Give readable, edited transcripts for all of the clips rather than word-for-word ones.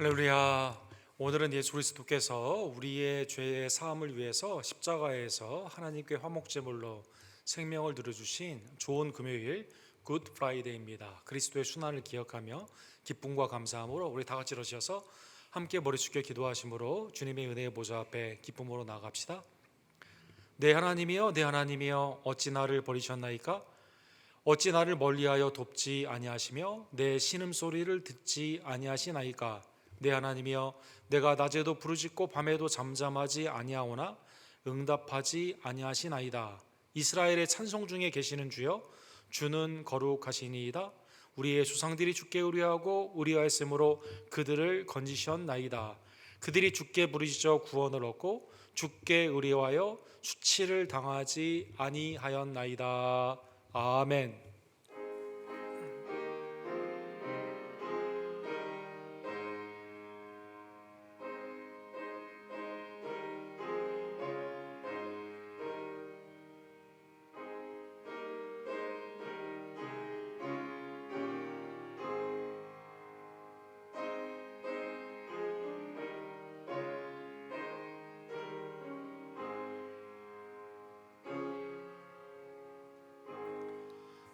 할렐루야. 오늘은 예수 그리스도께서 우리의 죄의 사함을 위해서 십자가에서 하나님께 화목제물로 생명을 드려주신 좋은 금요일 굿 프라이데이입니다. 그리스도의 순환을 기억하며 기쁨과 감사함으로 우리 다 같이 일어서서 함께 머리 숙여 기도하심으로 주님의 은혜의 보좌 앞에 기쁨으로 나아갑시다. 내 하나님이여, 내 하나님이여, 어찌 나를 버리셨나이까? 어찌 나를 멀리하여 돕지 아니하시며 내 신음소리를 듣지 아니하시나이까? 내 하나님이여, 내가 낮에도 부르짖고 밤에도 잠잠하지 아니하오나 응답하지 아니하시나이다. 이스라엘의 찬송 중에 계시는 주여, 주는 거룩하시니이다. 우리의 조상들이 주께 의뢰하고 의뢰하였으므로 그들을 건지셨나이다. 그들이 주께 부르짖어 구원을 얻고 주께 의뢰하여 수치를 당하지 아니하였나이다. 아멘.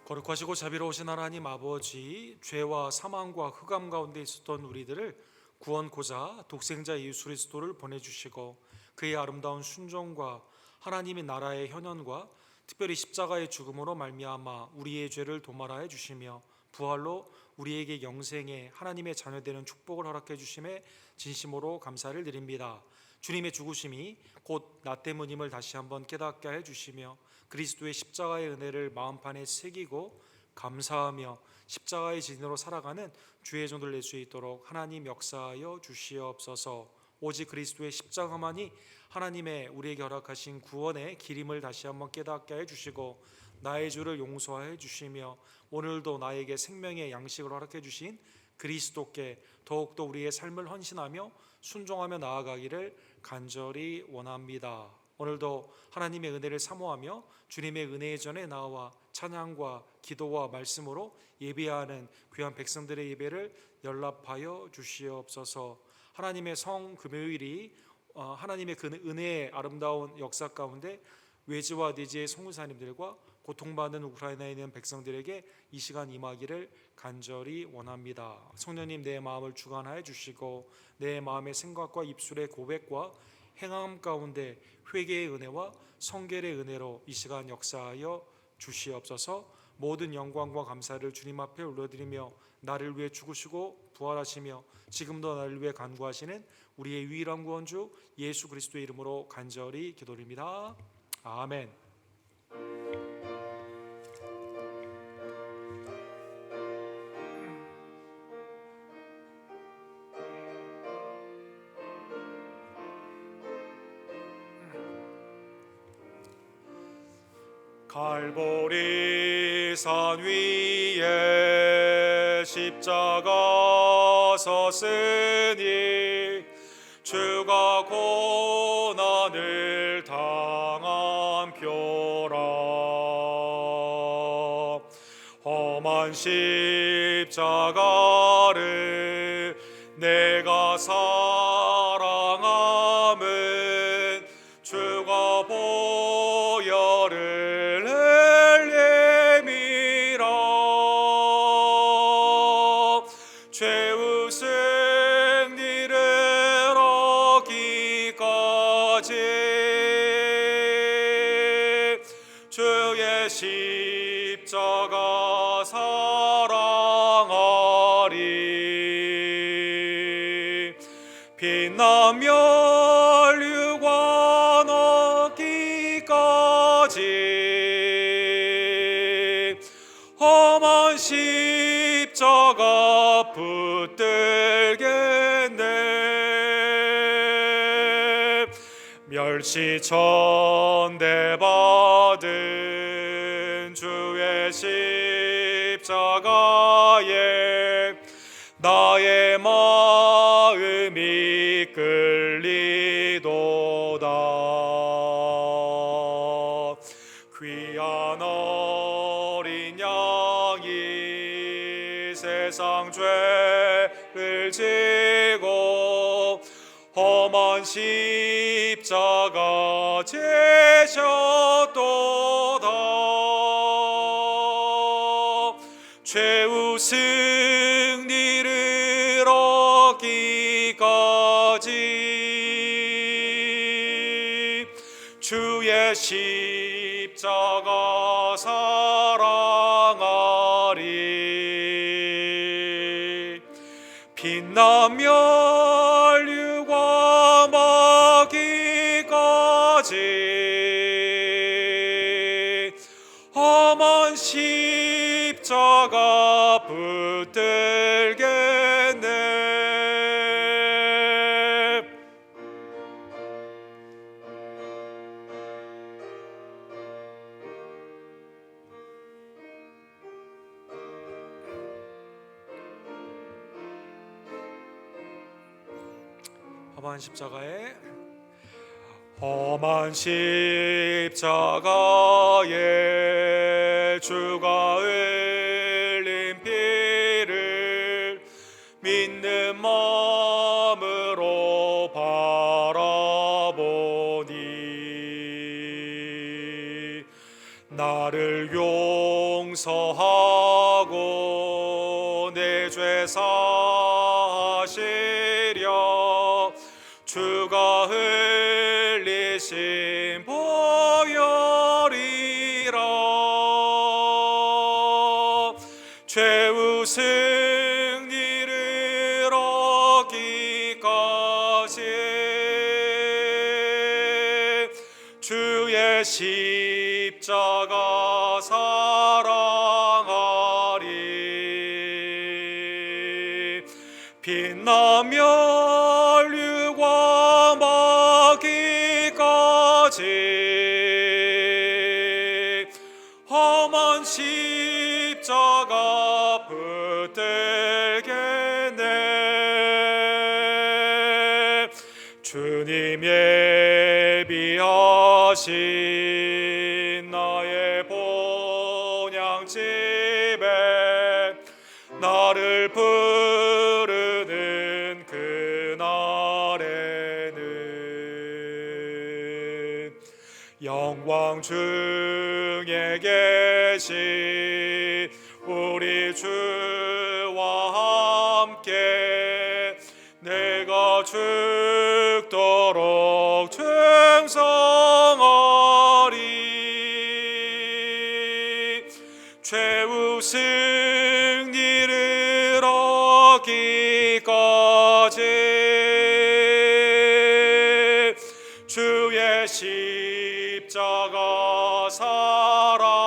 거룩하시고 자비로우신 하나님 아버지, 죄와 사망과 흑암 가운데 있었던 우리들을 구원코자 독생자 예수 그리스도를 보내주시고 그의 아름다운 순종과 하나님의 나라의 현현과 특별히 십자가의 죽음으로 말미암아 우리의 죄를 도말하여 주시며 부활로 우리에게 영생의 하나님의 자녀되는 축복을 허락해 주심에 진심으로 감사를 드립니다. 주님의 죽으심이 곧 나 때문임을 다시 한번 깨닫게 해 주시며 그리스도의 십자가의 은혜를 마음판에 새기고 감사하며 십자가의 진으로 살아가는 주의 종들 될 수 있도록 하나님 역사하여 주시옵소서. 오직 그리스도의 십자가만이 하나님의 우리에게 허락하신 구원의 길임을 다시 한번 깨닫게 해 주시고 나의 죄를 용서해 주시며 오늘도 나에게 생명의 양식을 허락해 주신 그리스도께 더욱더 우리의 삶을 헌신하며 순종하며 나아가기를 간절히 원합니다. 오늘도 하나님의 은혜를 사모하며 주님의 은혜의 전에 나와 찬양과 기도와 말씀으로 예배하는 귀한 백성들의 예배를 연락하여 주시옵소서. 하나님의 성 금요일이 하나님의 그 은혜의 아름다운 역사 가운데 외지와 내지의 선교사님들과 고통받는 우크라이나에 있는 백성들에게 이 시간 임하기를 간절히 원합니다. 성령님, 내 마음을 주관하여 주시고 내 마음의 생각과 입술의 고백과 행함 가운데 회개의 은혜와 성결의 은혜로 이 시간 역사하여 주시옵소서. 모든 영광과 감사를 주님 앞에 올려드리며 나를 위해 죽으시고 부활하시며 지금도 나를 위해 간구하시는 우리의 유일한 구원주 예수 그리스도의 이름으로 간절히 기도드립니다. 아멘. 갈보리 산 위에 십자가 섰으니 주가 고난을 당한 표라. 험한 십자가를 내가 사랑함은 주가 보혈을 흘림이라. 죄의 승리를 얻기까지 주의 십자가 사랑하리. 빛나며 멸류관 얻기까지 험한 십자가 붙들겠네. 멸시천대 받은 주의 십자가에 나의 마음이 끌리도다. 귀한 어린 양이 세상 세상 죄를 지고 험한 십자가 지셨도다. 최후 승리를 얻기까지 주의 십자가 사랑하리. 빛나며 혈류가 마기까지 험한 십자가 붙들겠네. 험한 십자가에 험한 십자가에 주가 흘린 피를 믿는 마음으로 바라보니 나를 용서하고 내 죄 사하시려 주가 흘리신 보혈이라. 최후 승리를 얻기까지 주의 십자가 사랑하리. 빛나며 혈류가 마기까지 험한 십자가 붙들겠네. 주님 예비하신 나의 본향집에 나를 부르는 그날에는 영광 중에 계신 우리 주와 함께 내가 죽도록 충성하리. 최후 승리를 얻기까지 주의 십자가 사랑하리.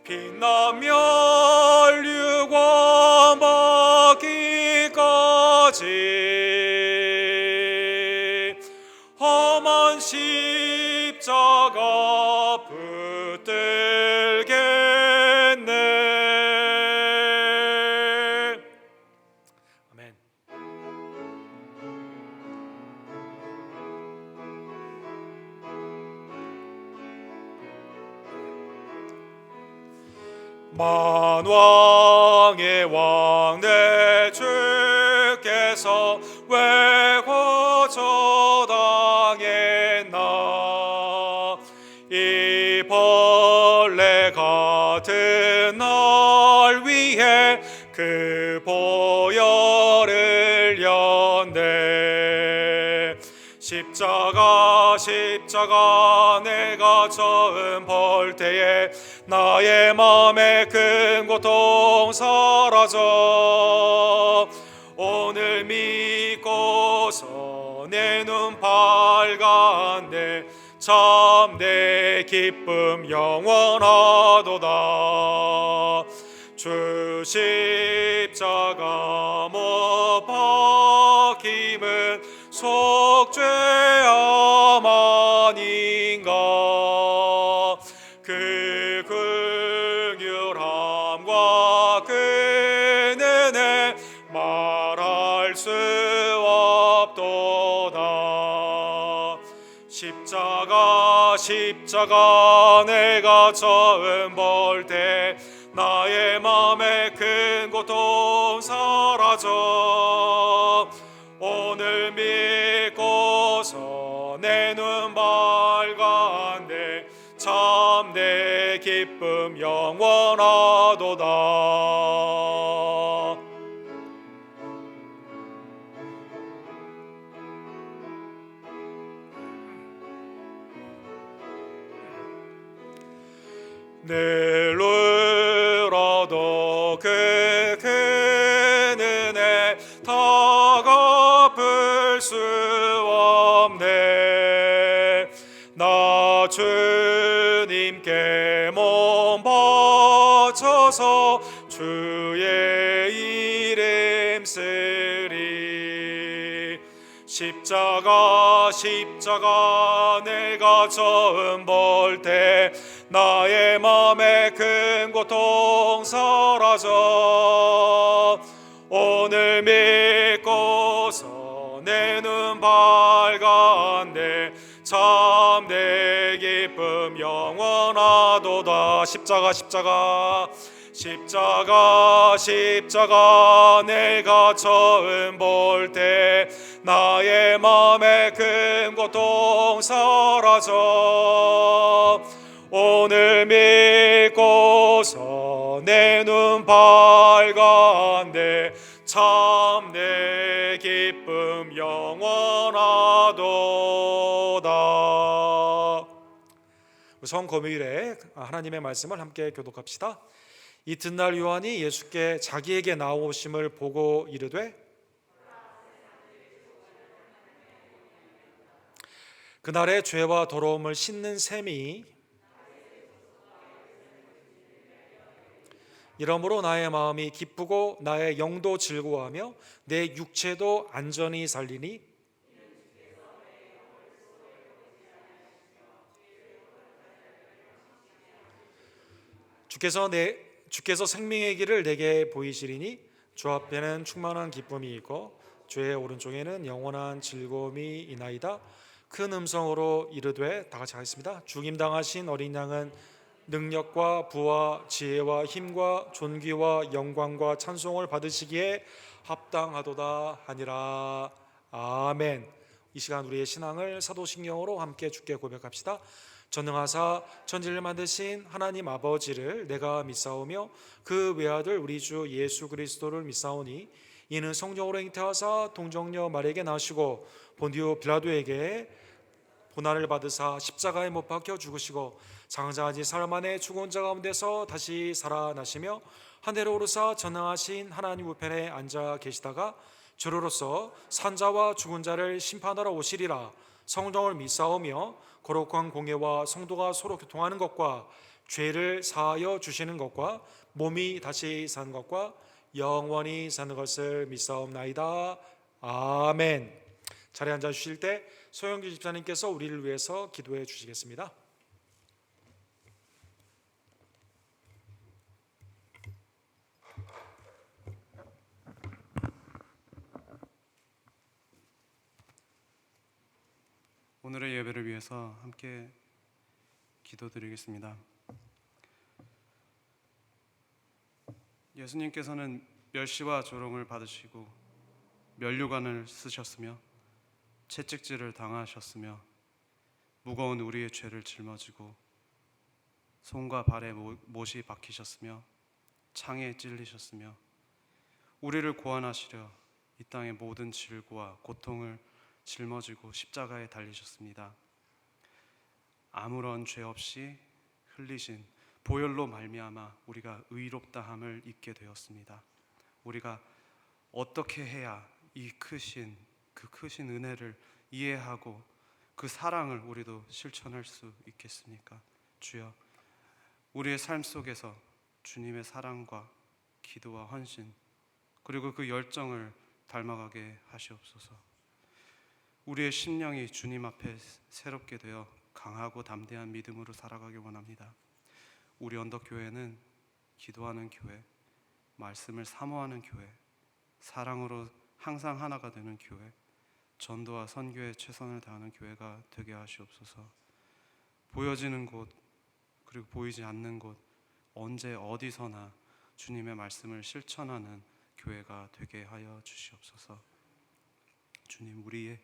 빛나며 혈류가 마기까지 험한 십자가 붙들겠네. 아멘. 만왕의 왕 내 주께서 왜 거저당했나. 이 벌레 같은 날 위해 그 보혈을 흘렸네. 십자가 내가 처음 볼 때에 나의 맘의 큰 고통 사라져 오늘 믿고서 내 눈 밝았네. 참 내 기쁨 영원하도다. 주 십자가 못 박힘은 속죄함 아닌가. 그 긍휼함과 그 은혜 말할 수 없도다. 십자가 십자가 내가 처음 볼 때 나의 맘에 큰 고통 사라져 오늘 믿고서 내 눈 밝았네 참 내 기쁨 영원하도다. 늘르러도 그 큰 은혜 다 갚을 수 없네. 나 주님께 몸 바쳐서 주의 이름 쓰리. 십자가 내가 처음 볼 때 나의 맘에 큰 고통 사라져 오늘 믿고서 내 눈 밝았네 참 내 기쁨 영원하도다. 십자가 내가 처음 볼 때 나의 맘에 큰 고통 사라져 오늘 믿고서 내 눈 밝았네 참 내 기쁨 영원하도다. 우선 금요일에 하나님의 말씀을 함께 교독합시다. 이튿날 요한이 예수께 자기에게 나오심을 보고 이르되 그날의 죄와 더러움을 씻는 셈이 이러므로 나의 마음이 기쁘고 나의 영도 즐거워하며 내 육체도 안전히 살리니 주께서 생명의 길을 내게 보이시리니 주 앞에는 충만한 기쁨이 있고 주의 오른쪽에는 영원한 즐거움이 있나이다. 큰 음성으로 이르되 다 같이 하겠습니다. 죽임당하신 어린 양은 능력과 부와 지혜와 힘과 존귀와 영광과 찬송을 받으시기에 합당하도다 하니라. 아멘. 이 시간 우리의 신앙을 사도신경으로 함께 주께 고백합시다. 전능하사 천지를 만드신 하나님 아버지를 내가 믿사오며 그 외아들 우리 주 예수 그리스도를 믿사오니 이는 성령으로 잉태하사 동정녀 마리아에게 나시고 본디오 빌라도에게 고난을 받으사 십자가에 못 박혀 죽으시고 장사한 지 사흘 만에 죽은 자 가운데서 다시 살아나시며 하늘에 오르사 전능하신 하나님 우편에 앉아 계시다가 저로로서 산자와 죽은 자를 심판하러 오시리라. 성령을 믿사오며 거룩한 공예와 성도가 서로 교통하는 것과 죄를 사하여 주시는 것과 몸이 다시 사는 것과 영원히 사는 것을 믿사옵나이다. 아멘. 자리에 앉아 주실 때 소영기 집사님께서 우리를 위해서 기도해 주시겠습니다. 오늘의 예배를 위해서 함께 기도드리겠습니다. 예수님께서는 멸시와 조롱을 받으시고 면류관을 쓰셨으며 채찍질을 당하셨으며 무거운 우리의 죄를 짊어지고 손과 발에 못이 박히셨으며 창에 찔리셨으며 우리를 구원하시려 이 땅의 모든 질고와 고통을 짊어지고 십자가에 달리셨습니다. 아무런 죄 없이 흘리신 보혈로 말미암아 우리가 의롭다함을 입게 되었습니다. 우리가 어떻게 해야 이 크신 은혜를 이해하고 그 사랑을 우리도 실천할 수 있겠습니까? 주여, 우리의 삶 속에서 주님의 사랑과 기도와 헌신 그리고 그 열정을 닮아가게 하시옵소서. 우리의 심령이 주님 앞에 새롭게 되어 강하고 담대한 믿음으로 살아가길 원합니다. 우리 언덕교회는 기도하는 교회, 말씀을 사모하는 교회, 사랑으로 항상 하나가 되는 교회, 전도와 선교에 최선을 다하는 교회가 되게 하시옵소서. 보여지는 곳 그리고 보이지 않는 곳 언제 어디서나 주님의 말씀을 실천하는 교회가 되게 하여 주시옵소서. 주님, 우리의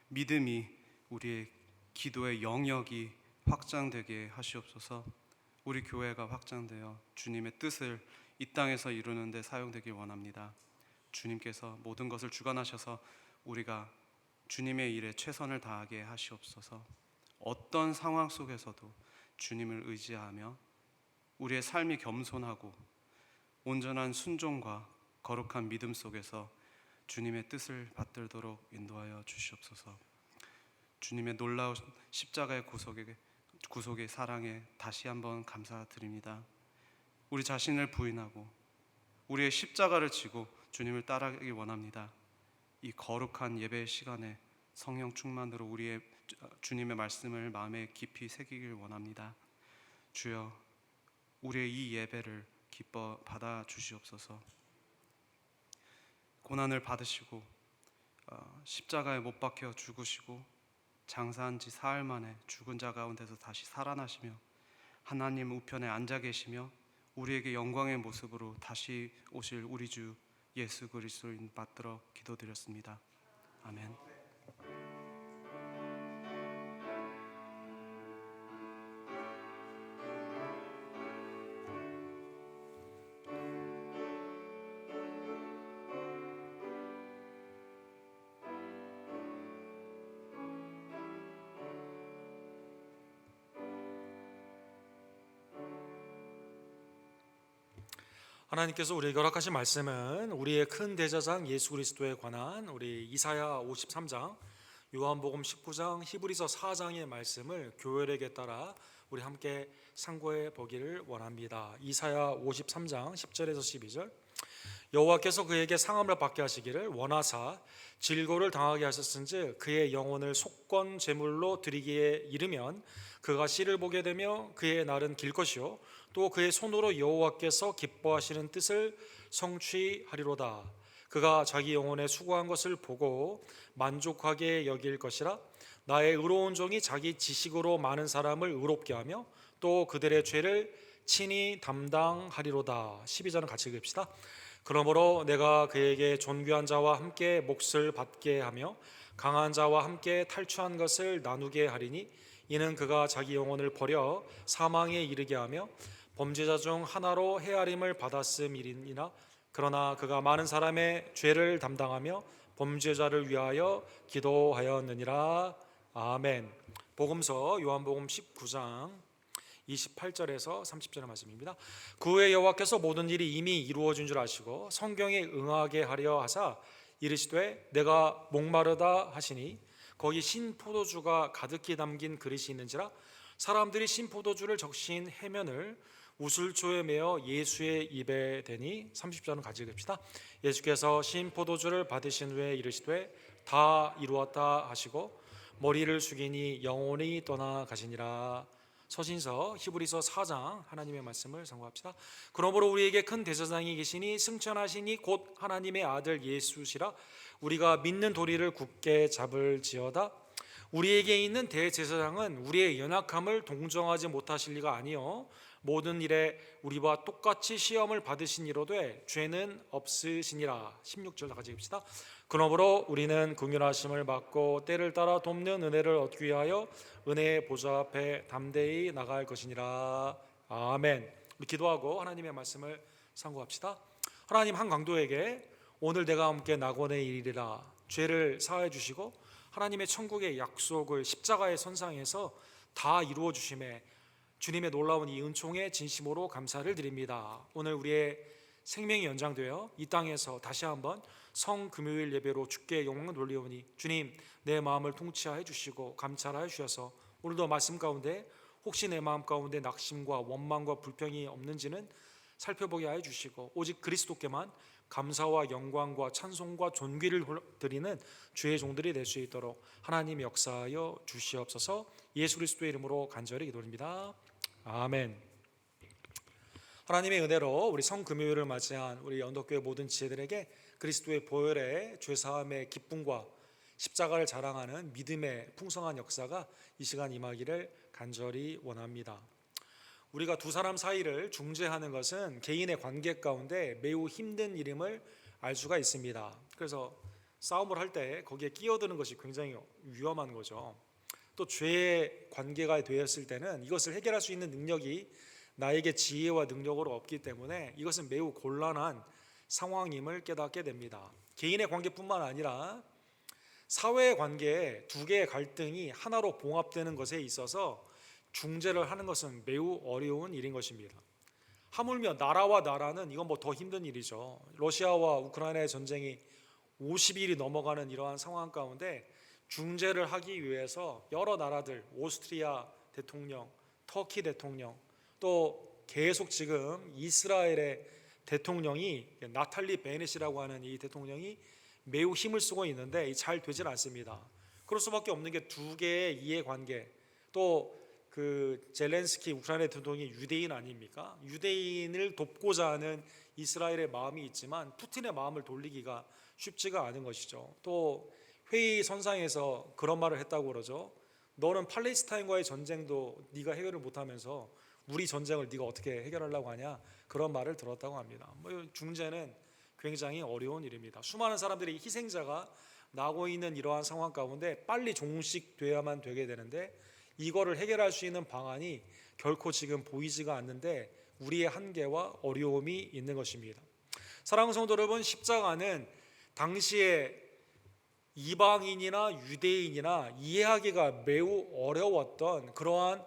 믿음이, 우리의 기도의 영역이 확장되게 하시옵소서. 우리 교회가 확장되어 주님의 뜻을 이 땅에서 이루는 데 사용되길 원합니다. 주님께서 모든 것을 주관하셔서 우리가 주님의 일에 최선을 다하게 하시옵소서. 어떤 상황 속에서도 주님을 의지하며 우리의 삶이 겸손하고 온전한 순종과 거룩한 믿음 속에서 주님의 뜻을 받들도록 인도하여 주시옵소서. 주님의 놀라운 십자가의 구속의 사랑에 다시 한번 감사드립니다. 우리 자신을 부인하고 우리의 십자가를 지고 주님을 따르기 원합니다. 이 거룩한 예배 시간에 성령 충만으로 우리의 주님의 말씀을 마음에 깊이 새기길 원합니다. 주여, 우리의 이 예배를 기뻐 받아 주시옵소서. 고난을 받으시고 십자가에 못 박혀 죽으시고 장사한 지 사흘 만에 죽은 자 가운데서 다시 살아나시며 하나님 우편에 앉아 계시며 우리에게 영광의 모습으로 다시 오실 우리 주 예수 그리스도인 받들어 기도드렸습니다. 아멘. 하나님께서 우리에게 허락하신 말씀은 우리의 큰 대제사장 예수 그리스도에 관한 우리 이사야 53장, 요한복음 19장, 히브리서 4장의 말씀을 교열에게 따라 우리 함께 상고해 보기를 원합니다. 이사야 53장 10절에서 12절. 여호와께서 그에게 상함을 받게 하시기를 원하사 질고를 당하게 하셨은즉 그의 영혼을 속건 제물로 드리기에 이르면 그가 씨를 보게 되며 그의 날은 길 것이요 또 그의 손으로 여호와께서 기뻐하시는 뜻을 성취하리로다. 그가 자기 영혼에 수고한 것을 보고 만족하게 여길 것이라. 나의 의로운 종이 자기 지식으로 많은 사람을 의롭게 하며 또 그들의 죄를 친히 담당하리로다. 12절은 같이 읽읍시다. 그러므로 내가 그에게 존귀한 자와 함께 몫을 받게 하며 강한 자와 함께 탈취한 것을 나누게 하리니 이는 그가 자기 영혼을 버려 사망에 이르게 하며 범죄자 중 하나로 헤아림을 받았음이니라. 그러나 그가 많은 사람의 죄를 담당하며 범죄자를 위하여 기도하였느니라. 아멘. 복음서 요한복음 19장 28절에서 30절의 말씀입니다. 그 후에 여호와께서 모든 일이 이미 이루어진 줄 아시고 성경에 응하게 하려 하사 이르시되 내가 목마르다 하시니 거기 신포도주가 가득히 담긴 그릇이 있는지라. 사람들이 신포도주를 적신 해면을 우슬초에 메어 예수의 입에 대니. 30절은 같이 읽읍시다. 예수께서 신포도주를 받으신 후에 이르시되 다 이루었다 하시고 머리를 숙이니 영혼이 떠나 가시니라. 서신서 히브리서 4장 하나님의 말씀을 상고합시다. 그러므로 우리에게 큰 대제사장이 계시니 승천하시니 곧 하나님의 아들 예수시라. 우리가 믿는 도리를 굳게 잡을지어다. 우리에게 있는 대제사장은 우리의 연약함을 동정하지 못하실 리가 아니요 모든 일에 우리와 똑같이 시험을 받으시니로되 죄는 없으시니라. 16절 같이 읽읍시다. 그러므로 우리는 긍휼하심을 받고 때를 따라 돕는 은혜를 얻기 위하여 은혜의 보좌 앞에 담대히 나갈 것이니라. 아멘. 우리 기도하고 하나님의 말씀을 상고합시다. 하나님, 한 강도에게 오늘 내가 함께 낙원에 이르리라 죄를 사하여 주시고 하나님의 천국의 약속을 십자가의 선상에서 다 이루어 주심에 주님의 놀라운 이 은총에 진심으로 감사를 드립니다. 오늘 우리의 생명이 연장되어 이 땅에서 다시 한번 성금요일 예배로 주께 영광을 돌리오니 주님, 내 마음을 통치하여 주시고 감찰하여 주셔서 오늘도 말씀 가운데 혹시 내 마음 가운데 낙심과 원망과 불평이 없는지는 살펴보게 하여 주시고 오직 그리스도께만 감사와 영광과 찬송과 존귀를 드리는 주의 종들이 될 수 있도록 하나님 역사하여 주시옵소서. 예수 그리스도의 이름으로 간절히 기도드립니다. 아멘. 하나님의 은혜로 우리 성금요일을 맞이한 우리 언덕교회 모든 지체들에게 그리스도의 보혈의 죄사함의 기쁨과 십자가를 자랑하는 믿음의 풍성한 역사가 이 시간 임하기를 간절히 원합니다. 우리가 두 사람 사이를 중재하는 것은 개인의 관계 가운데 매우 힘든 일임을 알 수가 있습니다. 그래서 싸움을 할 때 거기에 끼어드는 것이 굉장히 위험한 거죠. 또 죄의 관계가 되었을 때는 이것을 해결할 수 있는 능력이 나에게 지혜와 능력으로 없기 때문에 이것은 매우 곤란한 상황임을 깨닫게 됩니다. 개인의 관계뿐만 아니라 사회의 관계에 두 개의 갈등이 하나로 봉합되는 것에 있어서 중재를 하는 것은 매우 어려운 일인 것입니다. 하물며 나라와 나라는 이건 뭐 더 힘든 일이죠. 러시아와 우크라이나의 전쟁이 50일이 넘어가는 이러한 상황 가운데 중재를 하기 위해서 여러 나라들, 오스트리아 대통령, 터키 대통령, 또 계속 지금 이스라엘의 대통령이 나탈리 베넷이라고 하는 이 대통령이 매우 힘을 쓰고 있는데 잘 되질 않습니다. 그럴 수밖에 없는 게 두 개의 이해관계, 또 그 젤렌스키 우크라이나 대통령이 유대인 아닙니까? 유대인을 돕고자 하는 이스라엘의 마음이 있지만 푸틴의 마음을 돌리기가 쉽지가 않은 것이죠. 또 회의 선상에서 그런 말을 했다고 그러죠. 너는 팔레스타인과의 전쟁도 네가 해결을 못하면서 우리 전쟁을 네가 어떻게 해결하려고 하냐, 그런 말을 들었다고 합니다. 중재는 굉장히 어려운 일입니다. 수많은 사람들이 희생자가 나고 있는 이러한 상황 가운데 빨리 종식돼야만 되게 되는데 이거를 해결할 수 있는 방안이 결코 지금 보이지가 않는데 우리의 한계와 어려움이 있는 것입니다. 사랑하는 성도 여러분, 십자가는 당시에 이방인이나 유대인이나 이해하기가 매우 어려웠던 그러한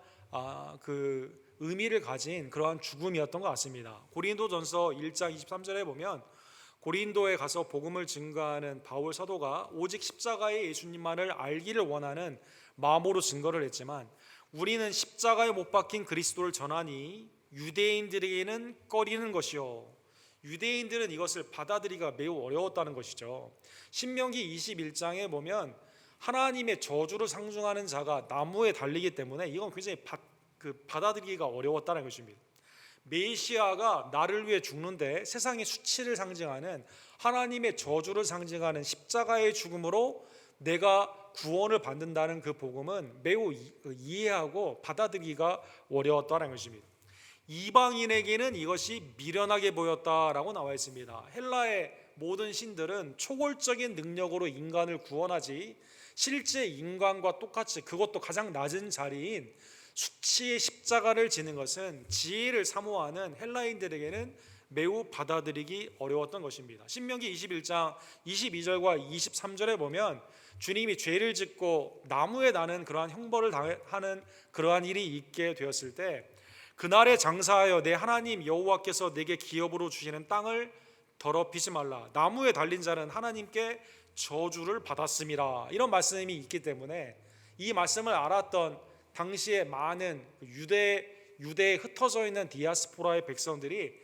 그 의미를 가진 그러한 죽음이었던 것 같습니다. 고린도전서 1장 23절에 보면 고린도에 가서 복음을 증거하는 바울 사도가 오직 십자가의 예수님만을 알기를 원하는 마음으로 증거를 했지만 우리는 십자가에 못 박힌 그리스도를 전하니 유대인들에게는 꺼리는 것이요, 유대인들은 이것을 받아들이기가 매우 어려웠다는 것이죠. 신명기 21장에 보면 하나님의 저주를 상징하는 자가 나무에 달리기 때문에 이건 굉장히 받아들이기가 어려웠다는 것입니다. 메시아가 나를 위해 죽는데 세상의 수치를 상징하는 하나님의 저주를 상징하는 십자가의 죽음으로 내가 구원을 받는다는 그 복음은 매우 이해하고 받아들이기가 어려웠다는 것입니다. 이방인에게는 이것이 미련하게 보였다라고 나와 있습니다. 헬라의 모든 신들은 초월적인 능력으로 인간을 구원하지 실제 인간과 똑같이 그것도 가장 낮은 자리인 수치의 십자가를 지는 것은 지혜를 사모하는 헬라인들에게는 매우 받아들이기 어려웠던 것입니다. 신명기 21장 22절과 23절에 보면 주님이 죄를 짓고 나무에 나는 그러한 형벌을 하는 그러한 일이 있게 되었을 때 그날에 장사하여 내 하나님 여호와께서 내게 기업으로 주시는 땅을 더럽히지 말라. 나무에 달린 자는 하나님께 저주를 받았음이라. 이런 말씀이 있기 때문에 이 말씀을 알았던 당시에 많은 유대에 흩어져 있는 디아스포라의 백성들이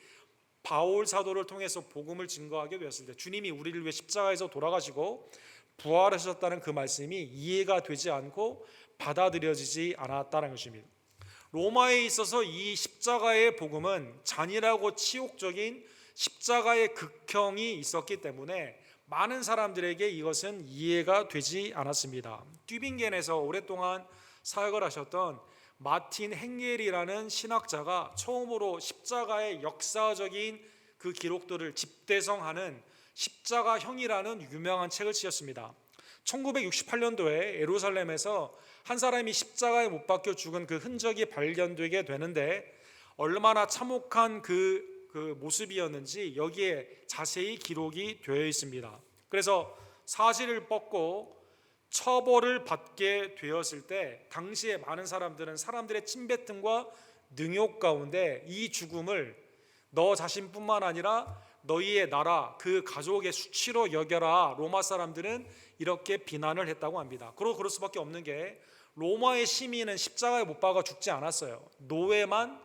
바울 사도를 통해서 복음을 증거하게 되었을 때 주님이 우리를 위해 십자가에서 돌아가시고 부활하셨다는 그 말씀이 이해가 되지 않고 받아들여지지 않았다는 것입니다. 로마에 있어서 이 십자가의 복음은 잔인하고 치욕적인 십자가의 극형이 있었기 때문에 많은 사람들에게 이것은 이해가 되지 않았습니다. 튜빙겐에서 오랫동안 사역을 하셨던 마틴 행겔이라는 신학자가 처음으로 십자가의 역사적인 그 기록들을 집대성하는 십자가형이라는 유명한 책을 쓰셨습니다. 1968년도에 예루살렘에서 한 사람이 십자가에 못 박혀 죽은 그 흔적이 발견되게 되는데 얼마나 참혹한 그 모습이었는지 여기에 자세히 기록이 되어 있습니다. 그래서 사실을 뻗고 처벌을 받게 되었을 때 당시에 많은 사람들은 사람들의 침뱉음과 능욕 가운데 이 죽음을 너 자신뿐만 아니라 너희의 나라 그 가족의 수치로 여겨라. 로마 사람들은 이렇게 비난을 했다고 합니다. 그럴 수밖에 없는 게 로마의 시민은 십자가에 못 박아 죽지 않았어요. 노예만,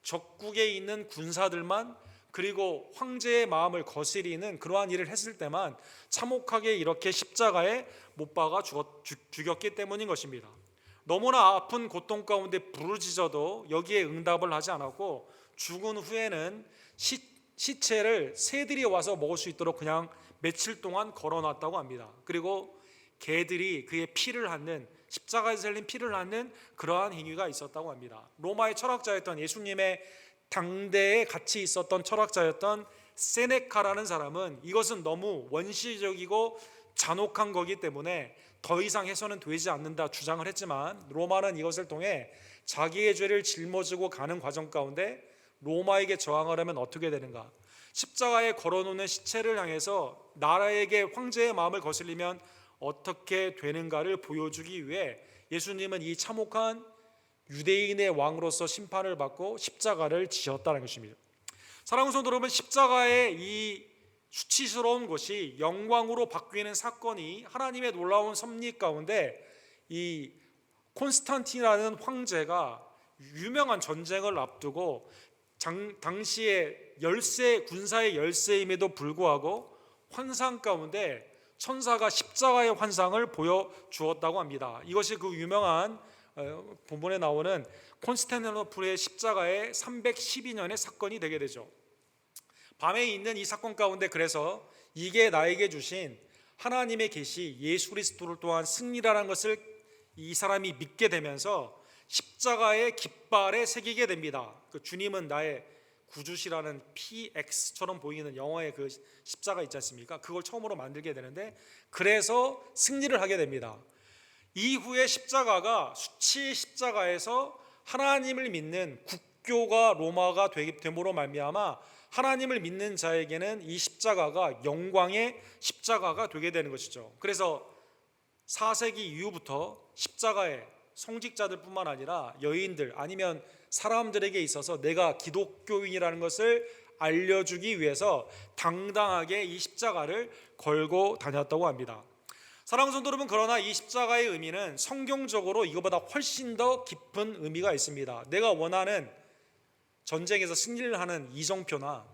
적국에 있는 군사들만, 그리고 황제의 마음을 거스리는 그러한 일을 했을 때만 참혹하게 이렇게 십자가에 못 박아 죽였기 때문인 것입니다. 너무나 아픈 고통 가운데 부르짖어도 여기에 응답을 하지 않았고 죽은 후에는 시체를 새들이 와서 먹을 수 있도록 그냥 며칠 동안 걸어놨다고 합니다. 그리고 개들이 그의 피를 핥는 십자가에서 흘린 피를 낳는 그러한 행위가 있었다고 합니다. 로마의 철학자였던 예수님의 당대에 같이 있었던 철학자였던 세네카라는 사람은 이것은 너무 원시적이고 잔혹한 거기 때문에 더 이상 해서는 되지 않는다 주장을 했지만, 로마는 이것을 통해 자기의 죄를 짊어지고 가는 과정 가운데 로마에게 저항하려면 어떻게 되는가, 십자가에 걸어놓는 시체를 향해서 나라에게 황제의 마음을 거슬리면 어떻게 되는가를 보여주기 위해 예수님은 이 참혹한 유대인의 왕으로서 심판을 받고 십자가를 지었다는 것입니다. 사랑하는 성도 여러분, 십자가의 이 수치스러운 것이 영광으로 바뀌는 사건이 하나님의 놀라운 섭리 가운데 이 콘스탄틴이라는 황제가 유명한 전쟁을 앞두고 당시에 군사의 열세임에도 불구하고 환상 가운데 천사가 십자가의 환상을 보여주었다고 합니다. 이것이 그 유명한 본문에 나오는 콘스탄티노플의 십자가의 312년의 사건이 되게 되죠. 밤에 있는 이 사건 가운데 그래서 이게 나에게 주신 하나님의 계시 예수 그리스도를 또한 승리라는 것을 이 사람이 믿게 되면서 십자가의 깃발에 새기게 됩니다. 그 주님은 나의 구주시라는 PX처럼 보이는 영어의 그 십자가 있지 않습니까? 그걸 처음으로 만들게 되는데, 그래서 승리를 하게 됩니다. 이후에 십자가가 수치의 십자가에서 하나님을 믿는 국교가 로마가 됨으로 말미암아 하나님을 믿는 자에게는 이 십자가가 영광의 십자가가 되게 되는 것이죠. 그래서 4세기 이후부터 십자가에 성직자들 뿐만 아니라 여인들 아니면 사람들에게 있어서 내가 기독교인이라는 것을 알려주기 위해서 당당하게 이 십자가를 걸고 다녔다고 합니다. 사랑하는 성도 여러분, 그러나 이 십자가의 의미는 성경적으로 이거보다 훨씬 더 깊은 의미가 있습니다. 내가 원하는 전쟁에서 승리를 하는 이정표나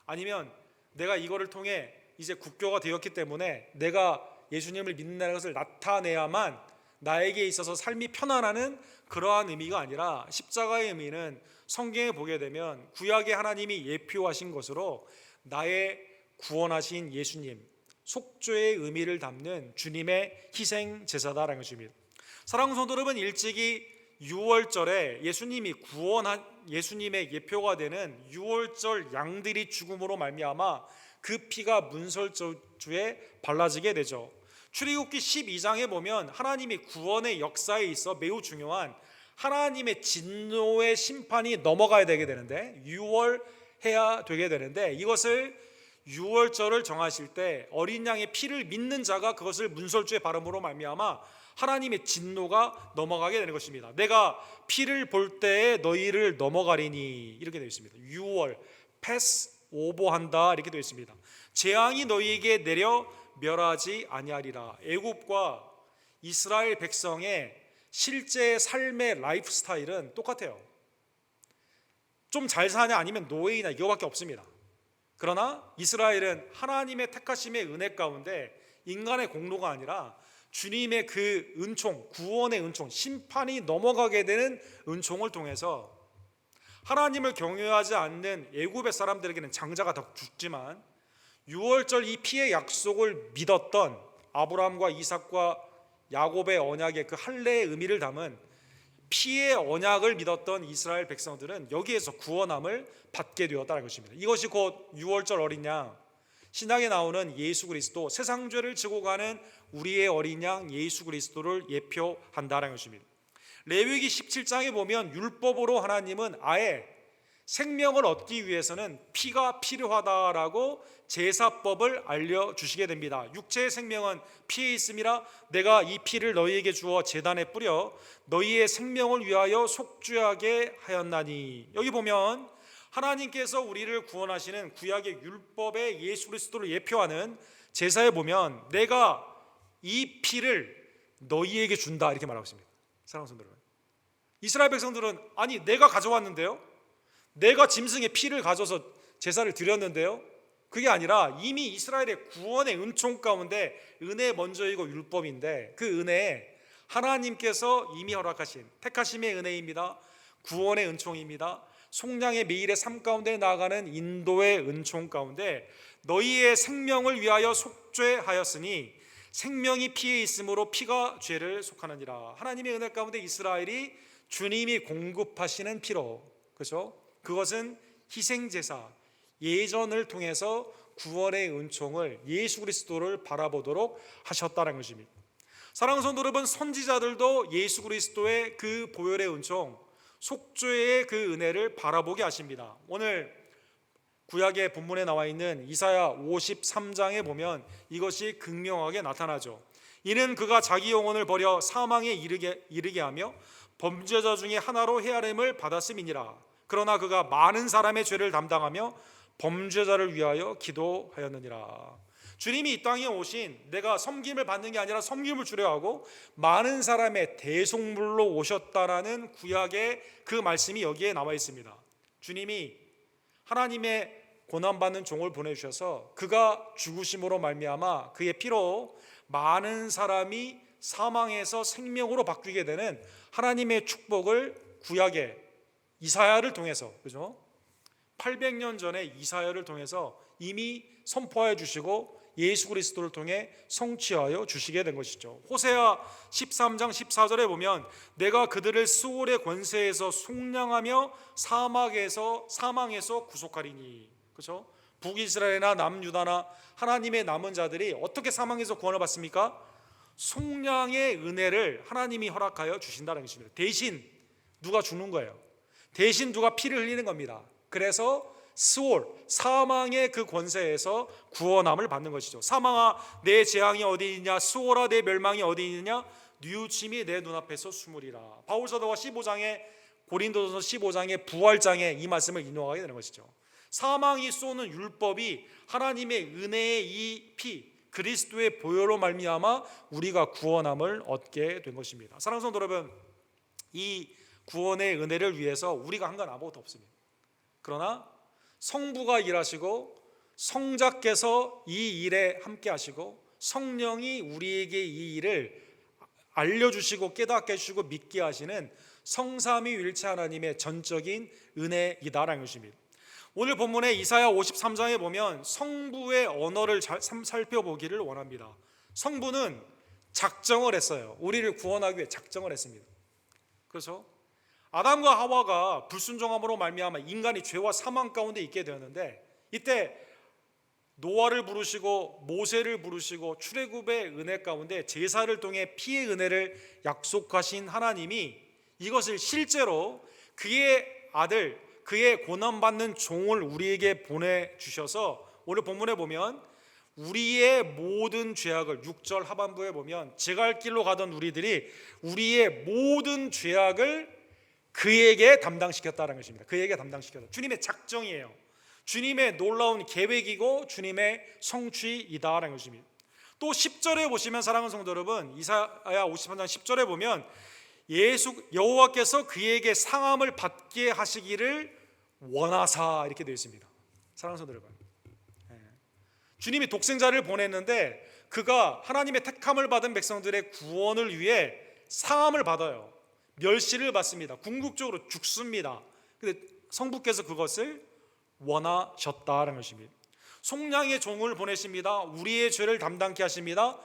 아니면 내가 이거를 통해 이제 국교가 되었기 때문에 내가 예수님을 믿는다는 것을 나타내야만 나에게 있어서 삶이 편안하는 그러한 의미가 아니라, 십자가의 의미는 성경에 보게 되면 구약의 하나님이 예표하신 것으로 나의 구원하신 예수님, 속죄의 의미를 담는 주님의 희생 제사다라는 것입니다. 사랑하는 성도 여러분, 일찍이 유월절에 예수님의 예표가 되는 유월절 양들이 죽음으로 말미암아 그 피가 문설주에 발라지게 되죠. 출애굽기 12장에 보면 하나님이 구원의 역사에 있어 매우 중요한 하나님의 진노의 심판이 넘어가야 되게 되는데, 유월해야 되게 되는데, 이것을 유월절을 정하실 때 어린 양의 피를 믿는 자가 그것을 문설주에 바름으로 말미암아 하나님의 진노가 넘어가게 되는 것입니다. 내가 피를 볼 때에 너희를 넘어가리니, 이렇게 되어 있습니다. 유월, 패스 오버한다, 이렇게 되어 있습니다. 재앙이 너희에게 내려 멸하지 아니하리라. 애굽과 이스라엘 백성의 실제 삶의 라이프 스타일은 똑같아요. 좀 잘 사냐 아니면 노예이냐 이거밖에 없습니다. 그러나 이스라엘은 하나님의 택하심의 은혜 가운데 인간의 공로가 아니라 주님의 그 은총, 구원의 은총, 심판이 넘어가게 되는 은총을 통해서 하나님을 경외하지 않는 애굽의 사람들에게는 장자가 더 죽지만, 유월절 이 피의 약속을 믿었던 아브라함과 이삭과 야곱의 언약의 그 할례의 의미를 담은 피의 언약을 믿었던 이스라엘 백성들은 여기에서 구원함을 받게 되었다는 것입니다. 이것이 곧 유월절 어린 양, 신약에 나오는 예수 그리스도, 세상 죄를 지고 가는 우리의 어린 양 예수 그리스도를 예표한다는 것입니다. 레위기 17장에 보면 율법으로 하나님은 아예 생명을 얻기 위해서는 피가 필요하다라고 제사법을 알려주시게 됩니다. 육체의 생명은 피에 있음이라 내가 이 피를 너희에게 주어 제단에 뿌려 너희의 생명을 위하여 속죄하게 하였나니. 여기 보면 하나님께서 우리를 구원하시는 구약의 율법의 예수 그리스도를 예표하는 제사에 보면 내가 이 피를 너희에게 준다 이렇게 말하고 있습니다. 사랑하는 성도 여러분, 이스라엘 백성들은 아니 내가 가져왔는데요, 내가 짐승의 피를 가져서 제사를 드렸는데요, 그게 아니라 이미 이스라엘의 구원의 은총 가운데 은혜 먼저이고 율법인데, 그 은혜에 하나님께서 이미 허락하신 택하심의 은혜입니다. 구원의 은총입니다. 속량의 매일의 삶 가운데 나아가는 인도의 은총 가운데 너희의 생명을 위하여 속죄하였으니 생명이 피에 있으므로 피가 죄를 속하느니라. 하나님의 은혜 가운데 이스라엘이 주님이 공급하시는 피로, 그죠? 그것은 희생제사, 예전을 통해서 구원의 은총을, 예수 그리스도를 바라보도록 하셨다는 것입니다. 사랑하는 성도 여러분, 선지자들도 예수 그리스도의 그 보혈의 은총, 속죄의 그 은혜를 바라보게 하십니다. 오늘 구약의 본문에 나와 있는 이사야 53장에 보면 이것이 극명하게 나타나죠. 이는 그가 자기 영혼을 버려 사망에 이르게 하며 범죄자 중에 하나로 헤아림을 받았음이니라. 그러나 그가 많은 사람의 죄를 담당하며 범죄자를 위하여 기도하였느니라. 주님이 이 땅에 오신, 내가 섬김을 받는 게 아니라 섬김을 주려 하고 많은 사람의 대속물로 오셨다라는 구약의 그 말씀이 여기에 나와 있습니다. 주님이 하나님의 고난받는 종을 보내주셔서 그가 죽으심으로 말미암아 그의 피로 많은 사람이 사망에서 생명으로 바뀌게 되는 하나님의 축복을 구약의 이사야를 통해서, 그죠? 800년 전에 이사야를 통해서 이미 선포하여 주시고 예수 그리스도를 통해 성취하여 주시게 된 것이죠. 호세아 13장 14절에 보면 내가 그들을 스올의 권세에서 속량하며 사망에서 구속하리니, 그렇죠? 북이스라엘이나 남유다나 하나님의 남은 자들이 어떻게 사망에서 구원을 받습니까? 속량의 은혜를 하나님이 허락하여 주신다는 것입니다. 대신 누가 죽는 거예요. 대신 누가 피를 흘리는 겁니다. 그래서 스올, 사망의 그 권세에서 구원함을 받는 것이죠. 사망아 내 재앙이 어디 있느냐, 스올아 내 멸망이 어디 있느냐, 뉘우침이 내 눈앞에서 숨으리라. 바울사도가 15장에, 고린도전서 15장의 부활장에 이 말씀을 인용하게 되는 것이죠. 사망이 쏘는 율법이 하나님의 은혜의 이 피, 그리스도의 보혈로 말미암아 우리가 구원함을 얻게 된 것입니다. 사랑하는 성도 여러분, 이 구원의 은혜를 위해서 우리가 한 건 아무것도 없습니다. 그러나 성부가 일하시고 성자께서 이 일에 함께 하시고 성령이 우리에게 이 일을 알려주시고 깨닫게 해주시고 믿게 하시는 성삼위일체 하나님의 전적인 은혜이다라는 것입니다. 오늘 본문의 이사야 53장에 보면 성부의 언어를 살펴보기를 원합니다. 성부는 작정을 했어요. 우리를 구원하기 위해 작정을 했습니다. 그래서 아담과 하와가 불순종함으로 말미암아 인간이 죄와 사망 가운데 있게 되었는데, 이때 노아를 부르시고 모세를 부르시고 출애굽의 은혜 가운데 제사를 통해 피의 은혜를 약속하신 하나님이 이것을 실제로 그의 아들, 그의 고난받는 종을 우리에게 보내주셔서 오늘 본문에 보면 우리의 모든 죄악을, 6절 하반부에 보면 제갈 길로 가던 우리들이 우리의 모든 죄악을 그에게 담당시켰다는 것입니다. 그에게 담당시켰다. 주님의 작정이에요. 주님의 놀라운 계획이고 주님의 성취이다라는 것입니다. 또 10절에 보시면 사랑하는 성도 여러분, 이사야 53장 10절에 보면 여호와께서 그에게 상함을 받게 하시기를 원하사, 이렇게 되어 있습니다. 사랑하는 성도 여러분, 주님이 독생자를 보냈는데 그가 하나님의 택함을 받은 백성들의 구원을 위해 상함을 받아요. 멸시를 받습니다. 궁극적으로 죽습니다. 근데 성부께서 그것을 원하셨다는 것입니다. 속량의 종을 보내십니다. 우리의 죄를 담당케 하십니다.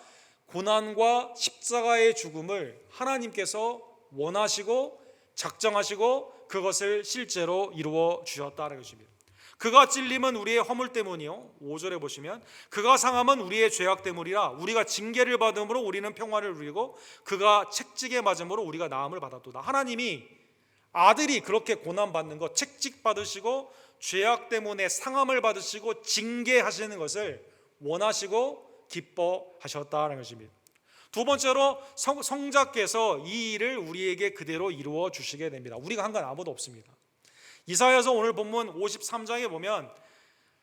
고난과 십자가의 죽음을 하나님께서 원하시고 작정하시고 그것을 실제로 이루어 주셨다는 것입니다. 그가 찔림은 우리의 허물 때문이요, 5절에 보시면 그가 상함은 우리의 죄악 때문이라 우리가 징계를 받음으로 우리는 평화를 누리고 그가 책찍에 맞음으로 우리가 나음을 받았도다. 하나님이 아들이 그렇게 고난받는 것, 책찍 받으시고 죄악 때문에 상함을 받으시고 징계하시는 것을 원하시고 기뻐하셨다는 것입니다. 두 번째로 성자께서 이 일을 우리에게 그대로 이루어 주시게 됩니다. 우리가 한 건 아무도 없습니다. 이사야서 오늘 본문 53장에 보면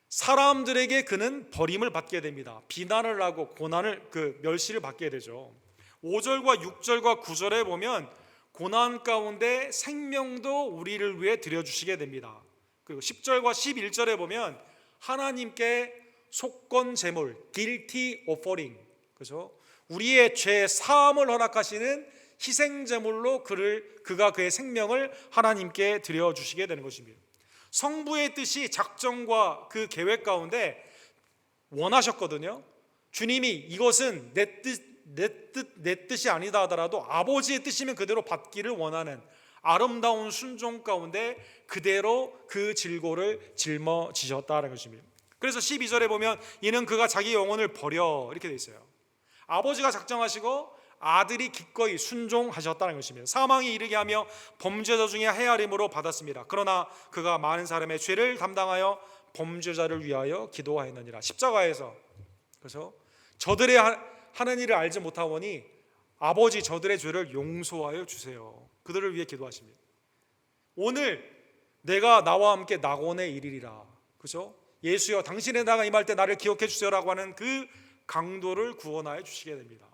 사람들에게 그는 버림을 받게 됩니다. 비난을 하고 고난을, 멸시를 받게 되죠. 5절과 6절과 9절에 보면 고난 가운데 생명도 우리를 위해 드려주시게 됩니다. 그리고 10절과 11절에 보면 하나님께 속건 제물, guilty offering, 그죠? 우리의 죄 사함을 허락하시는 희생 제물로 그가 그의 생명을 하나님께 드려 주시게 되는 것입니다. 성부의 뜻이 작정과 그 계획 가운데 원하셨거든요. 주님이 이것은 내 뜻이 아니다 하더라도 아버지의 뜻이면 그대로 받기를 원하는 아름다운 순종 가운데 그대로 그 질고를 짊어지셨다는 것입니다. 그래서 12절에 보면 이는 그가 자기 영혼을 버려 이렇게 돼 있어요. 아버지가 작정하시고 아들이 기꺼이 순종하셨다는 것입니다. 사망에 이르게 하며 범죄자 중에 헤아림으로 받았습니다. 그러나 그가 많은 사람의 죄를 담당하여 범죄자를 위하여 기도하였느니라. 십자가에서 그래서 저들의 하는 일을 알지 못하오니 아버지 저들의 죄를 용서하여 주세요. 그들을 위해 기도하십니다. 오늘 내가 나와 함께 낙원에 이르리라. 그죠? 예수여 당신의 나가 임할 때 나를 기억해 주세요라고 하는 그 강도를 구원하여 주시게 됩니다.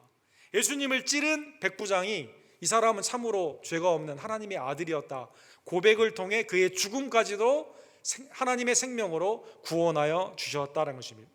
예수님을 찌른 백부장이 이 사람은 참으로 죄가 없는 하나님의 아들이었다 고백을 통해 그의 죽음까지도 하나님의 생명으로 구원하여 주셨다는 것입니다.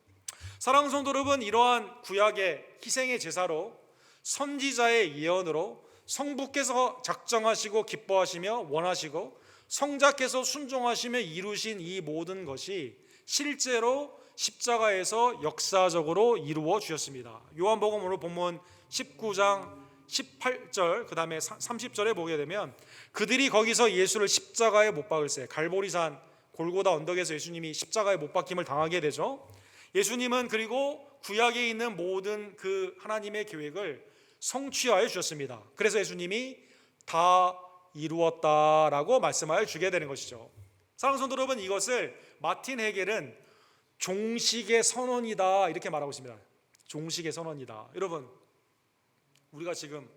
사랑하는 성도 여러분, 이러한 구약의 희생의 제사로 선지자의 예언으로 성부께서 작정하시고 기뻐하시며 원하시고 성자께서 순종하시며 이루신 이 모든 것이 실제로 십자가에서 역사적으로 이루어 주셨습니다. 요한복음 오늘 본문 19장 18절 그 다음에 30절에 보게 되면 그들이 거기서 예수를 십자가에 못 박을세. 갈보리산 골고다 언덕에서 예수님이 십자가에 못 박힘을 당하게 되죠. 예수님은 그리고 구약에 있는 모든 그 하나님의 계획을 성취하여 주셨습니다. 그래서 예수님이 다 이루었다라고 말씀하여 주게 되는 것이죠. 사랑하는 성도 여러분, 이것을 마틴 헤겔은 종식의 선언이다 이렇게 말하고 있습니다. 종식의 선언이다. 여러분, 우리가 지금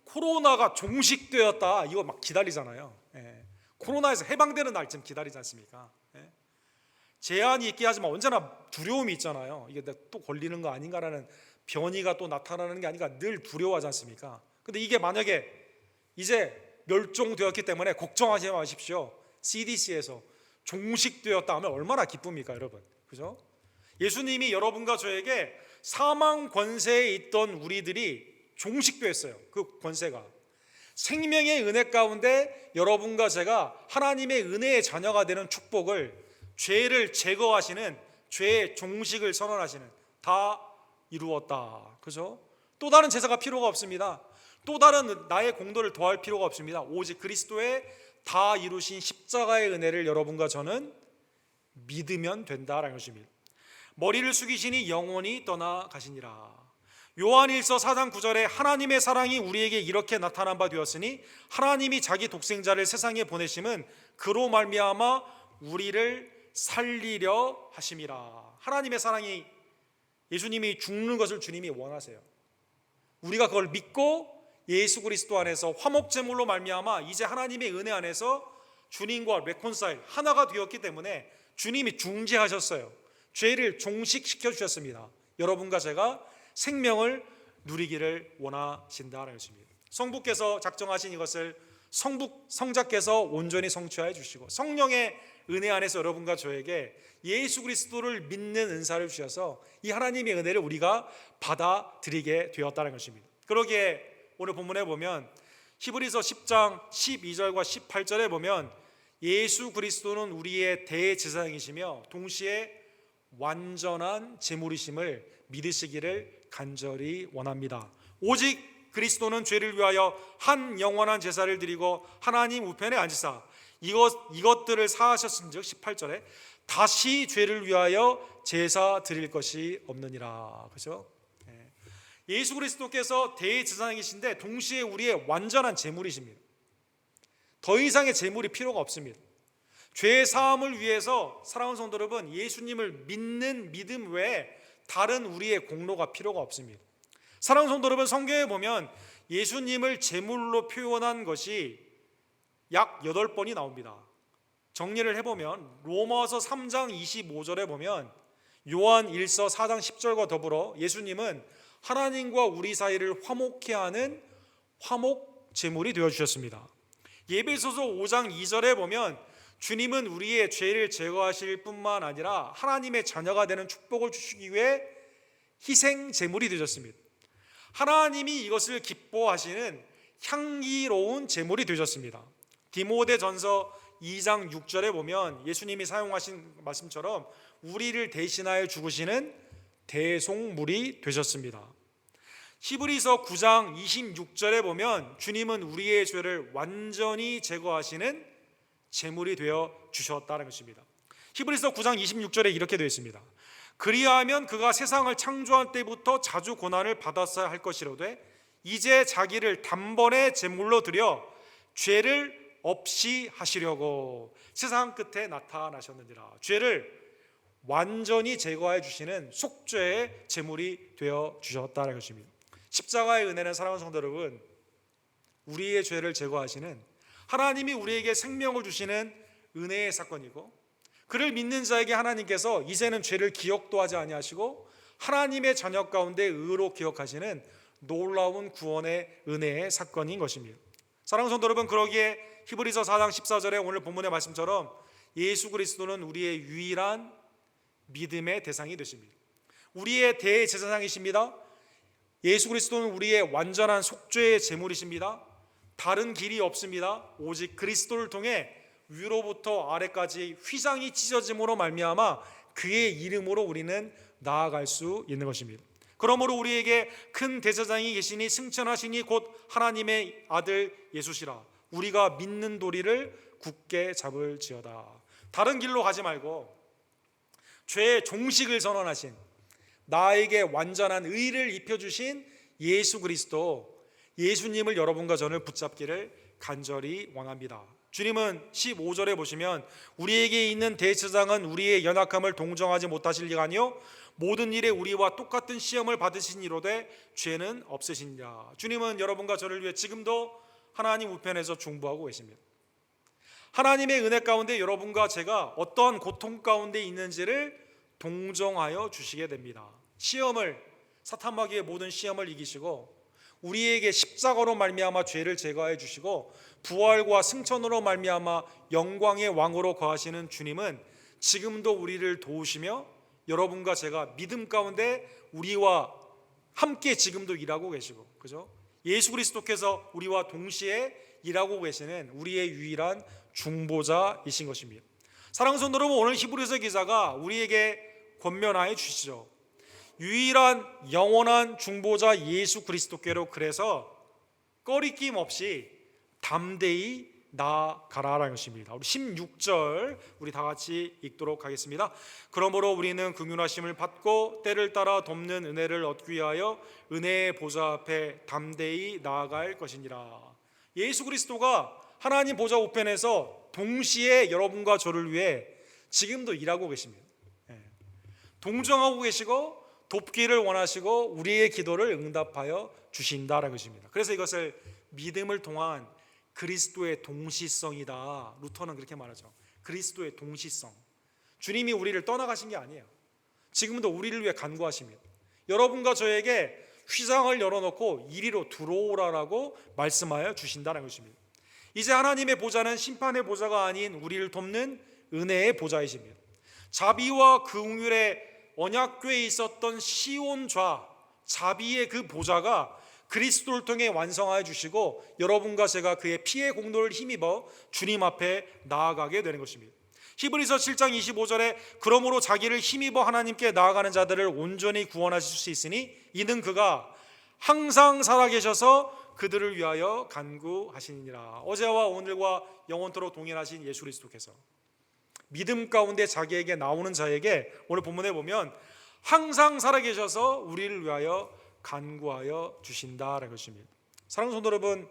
코로나가 종식되었다 이거 막 기다리잖아요. 코로나에서 해방되는 날쯤 기다리지 않습니까? 제한이 있게 하지만 언제나 두려움이 있잖아요. 이게 또 걸리는 거 아닌가라는 변이가 또 나타나는 게 아닌가 늘 두려워하지 않습니까? 근데 이게 만약에 이제 멸종되었기 때문에 걱정하지 마십시오. CDC에서 종식되었다 하면 얼마나 기쁩니까, 여러분? 그죠? 예수님이 여러분과 저에게 사망 권세에 있던 우리들이 종식되었어요. 그 권세가 생명의 은혜 가운데 여러분과 제가 하나님의 은혜의 자녀가 되는 축복을 죄를 제거하시는 죄의 종식을 선언하시는 다 이루었다. 그죠? 또 다른 제사가 필요가 없습니다. 또 다른 나의 공도를 더할 필요가 없습니다. 오직 그리스도의 다 이루신 십자가의 은혜를 여러분과 저는 믿으면 된다라는 것입니다. 머리를 숙이시니 영원히 떠나가시니라. 요한일서 4장 9절에 하나님의 사랑이 우리에게 이렇게 나타난 바 되었으니 하나님이 자기 독생자를 세상에 보내심은 그로 말미암아 우리를 살리려 하심이라. 하나님의 사랑이 예수님이 죽는 것을 주님이 원하세요. 우리가 그걸 믿고 예수 그리스도 안에서 화목제물로 말미암아 이제 하나님의 은혜 안에서 주님과 레콘사일 하나가 되었기 때문에 주님이 중재하셨어요. 죄를 종식시켜 주셨습니다. 여러분과 제가 생명을 누리기를 원하신다는 것입니다. 성부께서 작정하신 이것을 성자께서 온전히 성취하여 주시고 성령의 은혜 안에서 여러분과 저에게 예수 그리스도를 믿는 은사를 주셔서 이 하나님의 은혜를 우리가 받아들이게 되었다는 것입니다. 그러기에 오늘 본문에 보면 히브리서 10장 12절과 18절에 보면 예수 그리스도는 우리의 대제사장이시며 동시에 완전한 제물이심을 믿으시기를 간절히 원합니다. 오직 그리스도는 죄를 위하여 한 영원한 제사를 드리고 하나님 우편에 앉으사 이것들을 사하셨은즉 18절에 다시 죄를 위하여 제사 드릴 것이 없느니라. 그죠? 예수 그리스도께서 대제사장이신데 동시에 우리의 완전한 제물이십니다. 더 이상의 제물이 필요가 없습니다. 죄 사함을 위해서 사랑하는 성도 여러분, 예수님을 믿는 믿음 외에 다른 우리의 공로가 필요가 없습니다. 사랑하는 성도 여러분, 성경에 보면 예수님을 제물로 표현한 것이 약 8번이 나옵니다. 정리를 해보면 로마서 3장 25절에 보면 요한 1서 4장 10절과 더불어 예수님은 하나님과 우리 사이를 화목케 하는 화목 제물이 되어주셨습니다. 예배소서 5장 2절에 보면 주님은 우리의 죄를 제거하실 뿐만 아니라 하나님의 자녀가 되는 축복을 주시기 위해 희생 제물이 되셨습니다. 하나님이 이것을 기뻐하시는 향기로운 제물이 되셨습니다. 디모데전서 2장 6절에 보면 예수님이 사용하신 말씀처럼 우리를 대신하여 죽으시는 대속물이 되셨습니다. 히브리서 9장 26절에 보면 주님은 우리의 죄를 완전히 제거하시는 제물이 되어 주셨다는 것입니다. 히브리서 9장 26절에 이렇게 되어 있습니다. 그리하면 그가 세상을 창조한 때부터 자주 고난을 받았어야 할 것이로되 이제 자기를 단번에 제물로 드려 죄를 없이 하시려고 세상 끝에 나타나셨느니라. 죄를 완전히 제거해 주시는 속죄의 제물이 되어 주셨다는 것입니다. 십자가의 은혜는 사랑하는 성도 여러분, 우리의 죄를 제거하시는 하나님이 우리에게 생명을 주시는 은혜의 사건이고, 그를 믿는 자에게 하나님께서 이제는 죄를 기억도 하지 아니하시고 하나님의 자녀 가운데 의로 기억하시는 놀라운 구원의 은혜의 사건인 것입니다. 사랑하는 성도 여러분, 그러기에 히브리서 4장 14절에 오늘 본문의 말씀처럼 예수 그리스도는 우리의 유일한 믿음의 대상이 되십니다. 우리의 대제사장이십니다. 예수 그리스도는 우리의 완전한 속죄의 제물이십니다. 다른 길이 없습니다. 오직 그리스도를 통해 위로부터 아래까지 휘장이 찢어짐으로 말미암아 그의 이름으로 우리는 나아갈 수 있는 것입니다. 그러므로 우리에게 큰 대제사장이 계시니 승천하시니 곧 하나님의 아들 예수시라. 우리가 믿는 도리를 굳게 잡을지어다. 다른 길로 가지 말고 죄의 종식을 선언하신, 나에게 완전한 의를 입혀주신 예수 그리스도, 예수님을 여러분과 저를 붙잡기를 간절히 원합니다. 주님은 15절에 보시면 우리에게 있는 대제사장은 우리의 연약함을 동정하지 못하실 리가 아니요 모든 일에 우리와 똑같은 시험을 받으신 이로되 죄는 없으시니라. 주님은 여러분과 저를 위해 지금도 하나님 우편에서 중보하고 계십니다. 하나님의 은혜 가운데 여러분과 제가 어떠한 고통 가운데 있는지를 동정하여 주시게 됩니다. 시험을, 사탄마귀의 모든 시험을 이기시고 우리에게 십자가로 말미암아 죄를 제거해 주시고 부활과 승천으로 말미암아 영광의 왕으로 거하시는 주님은 지금도 우리를 도우시며 여러분과 제가 믿음 가운데 우리와 함께 지금도 일하고 계시고, 그죠? 예수 그리스도께서 우리와 동시에 일하고 계시는 우리의 유일한 중보자이신 것입니다. 사랑하는 성도 여러분, 오늘 히브리서 기자가 우리에게 권면하여 주시죠. 유일한 영원한 중보자 예수 그리스도께로 그래서 꺼리낌 없이 담대히 나아가라라는 것입니다. 우리 16절 우리 다 같이 읽도록 하겠습니다. 그러므로 우리는 긍휼하심을 받고 때를 따라 돕는 은혜를 얻기 위하여 은혜의 보좌 앞에 담대히 나아갈 것이니라. 예수 그리스도가 하나님 보좌 우편에서 동시에 여러분과 저를 위해 지금도 일하고 계십니다. 동정하고 계시고 돕기를 원하시고 우리의 기도를 응답하여 주신다라는 것입니다. 그래서 이것을 믿음을 통한 그리스도의 동시성이다. 루터는 그렇게 말하죠. 그리스도의 동시성. 주님이 우리를 떠나가신 게 아니에요. 지금도 우리를 위해 간구하십니다. 여러분과 저에게 휘장을 열어놓고 이리로 들어오라라고 말씀하여 주신다는 것입니다. 이제 하나님의 보좌는 심판의 보좌가 아닌 우리를 돕는 은혜의 보좌이십니다. 자비와 긍휼의 언약궤에 있었던 시온좌 자비의 그 보좌가 그리스도를 통해 완성하여 주시고 여러분과 제가 그의 피의 공로를 힘입어 주님 앞에 나아가게 되는 것입니다. 히브리서 7장 25절에 그러므로 자기를 힘입어 하나님께 나아가는 자들을 온전히 구원하실 수 있으니 이는 그가 항상 살아계셔서 그들을 위하여 간구하시니라. 어제와 오늘과 영원토록 동일하신 예수 그리스도께서 믿음 가운데 자기에게 나오는 자에게 오늘 본문에 보면 항상 살아계셔서 우리를 위하여 간구하여 주신다라는 것입니다. 사랑하는 성도 여러분,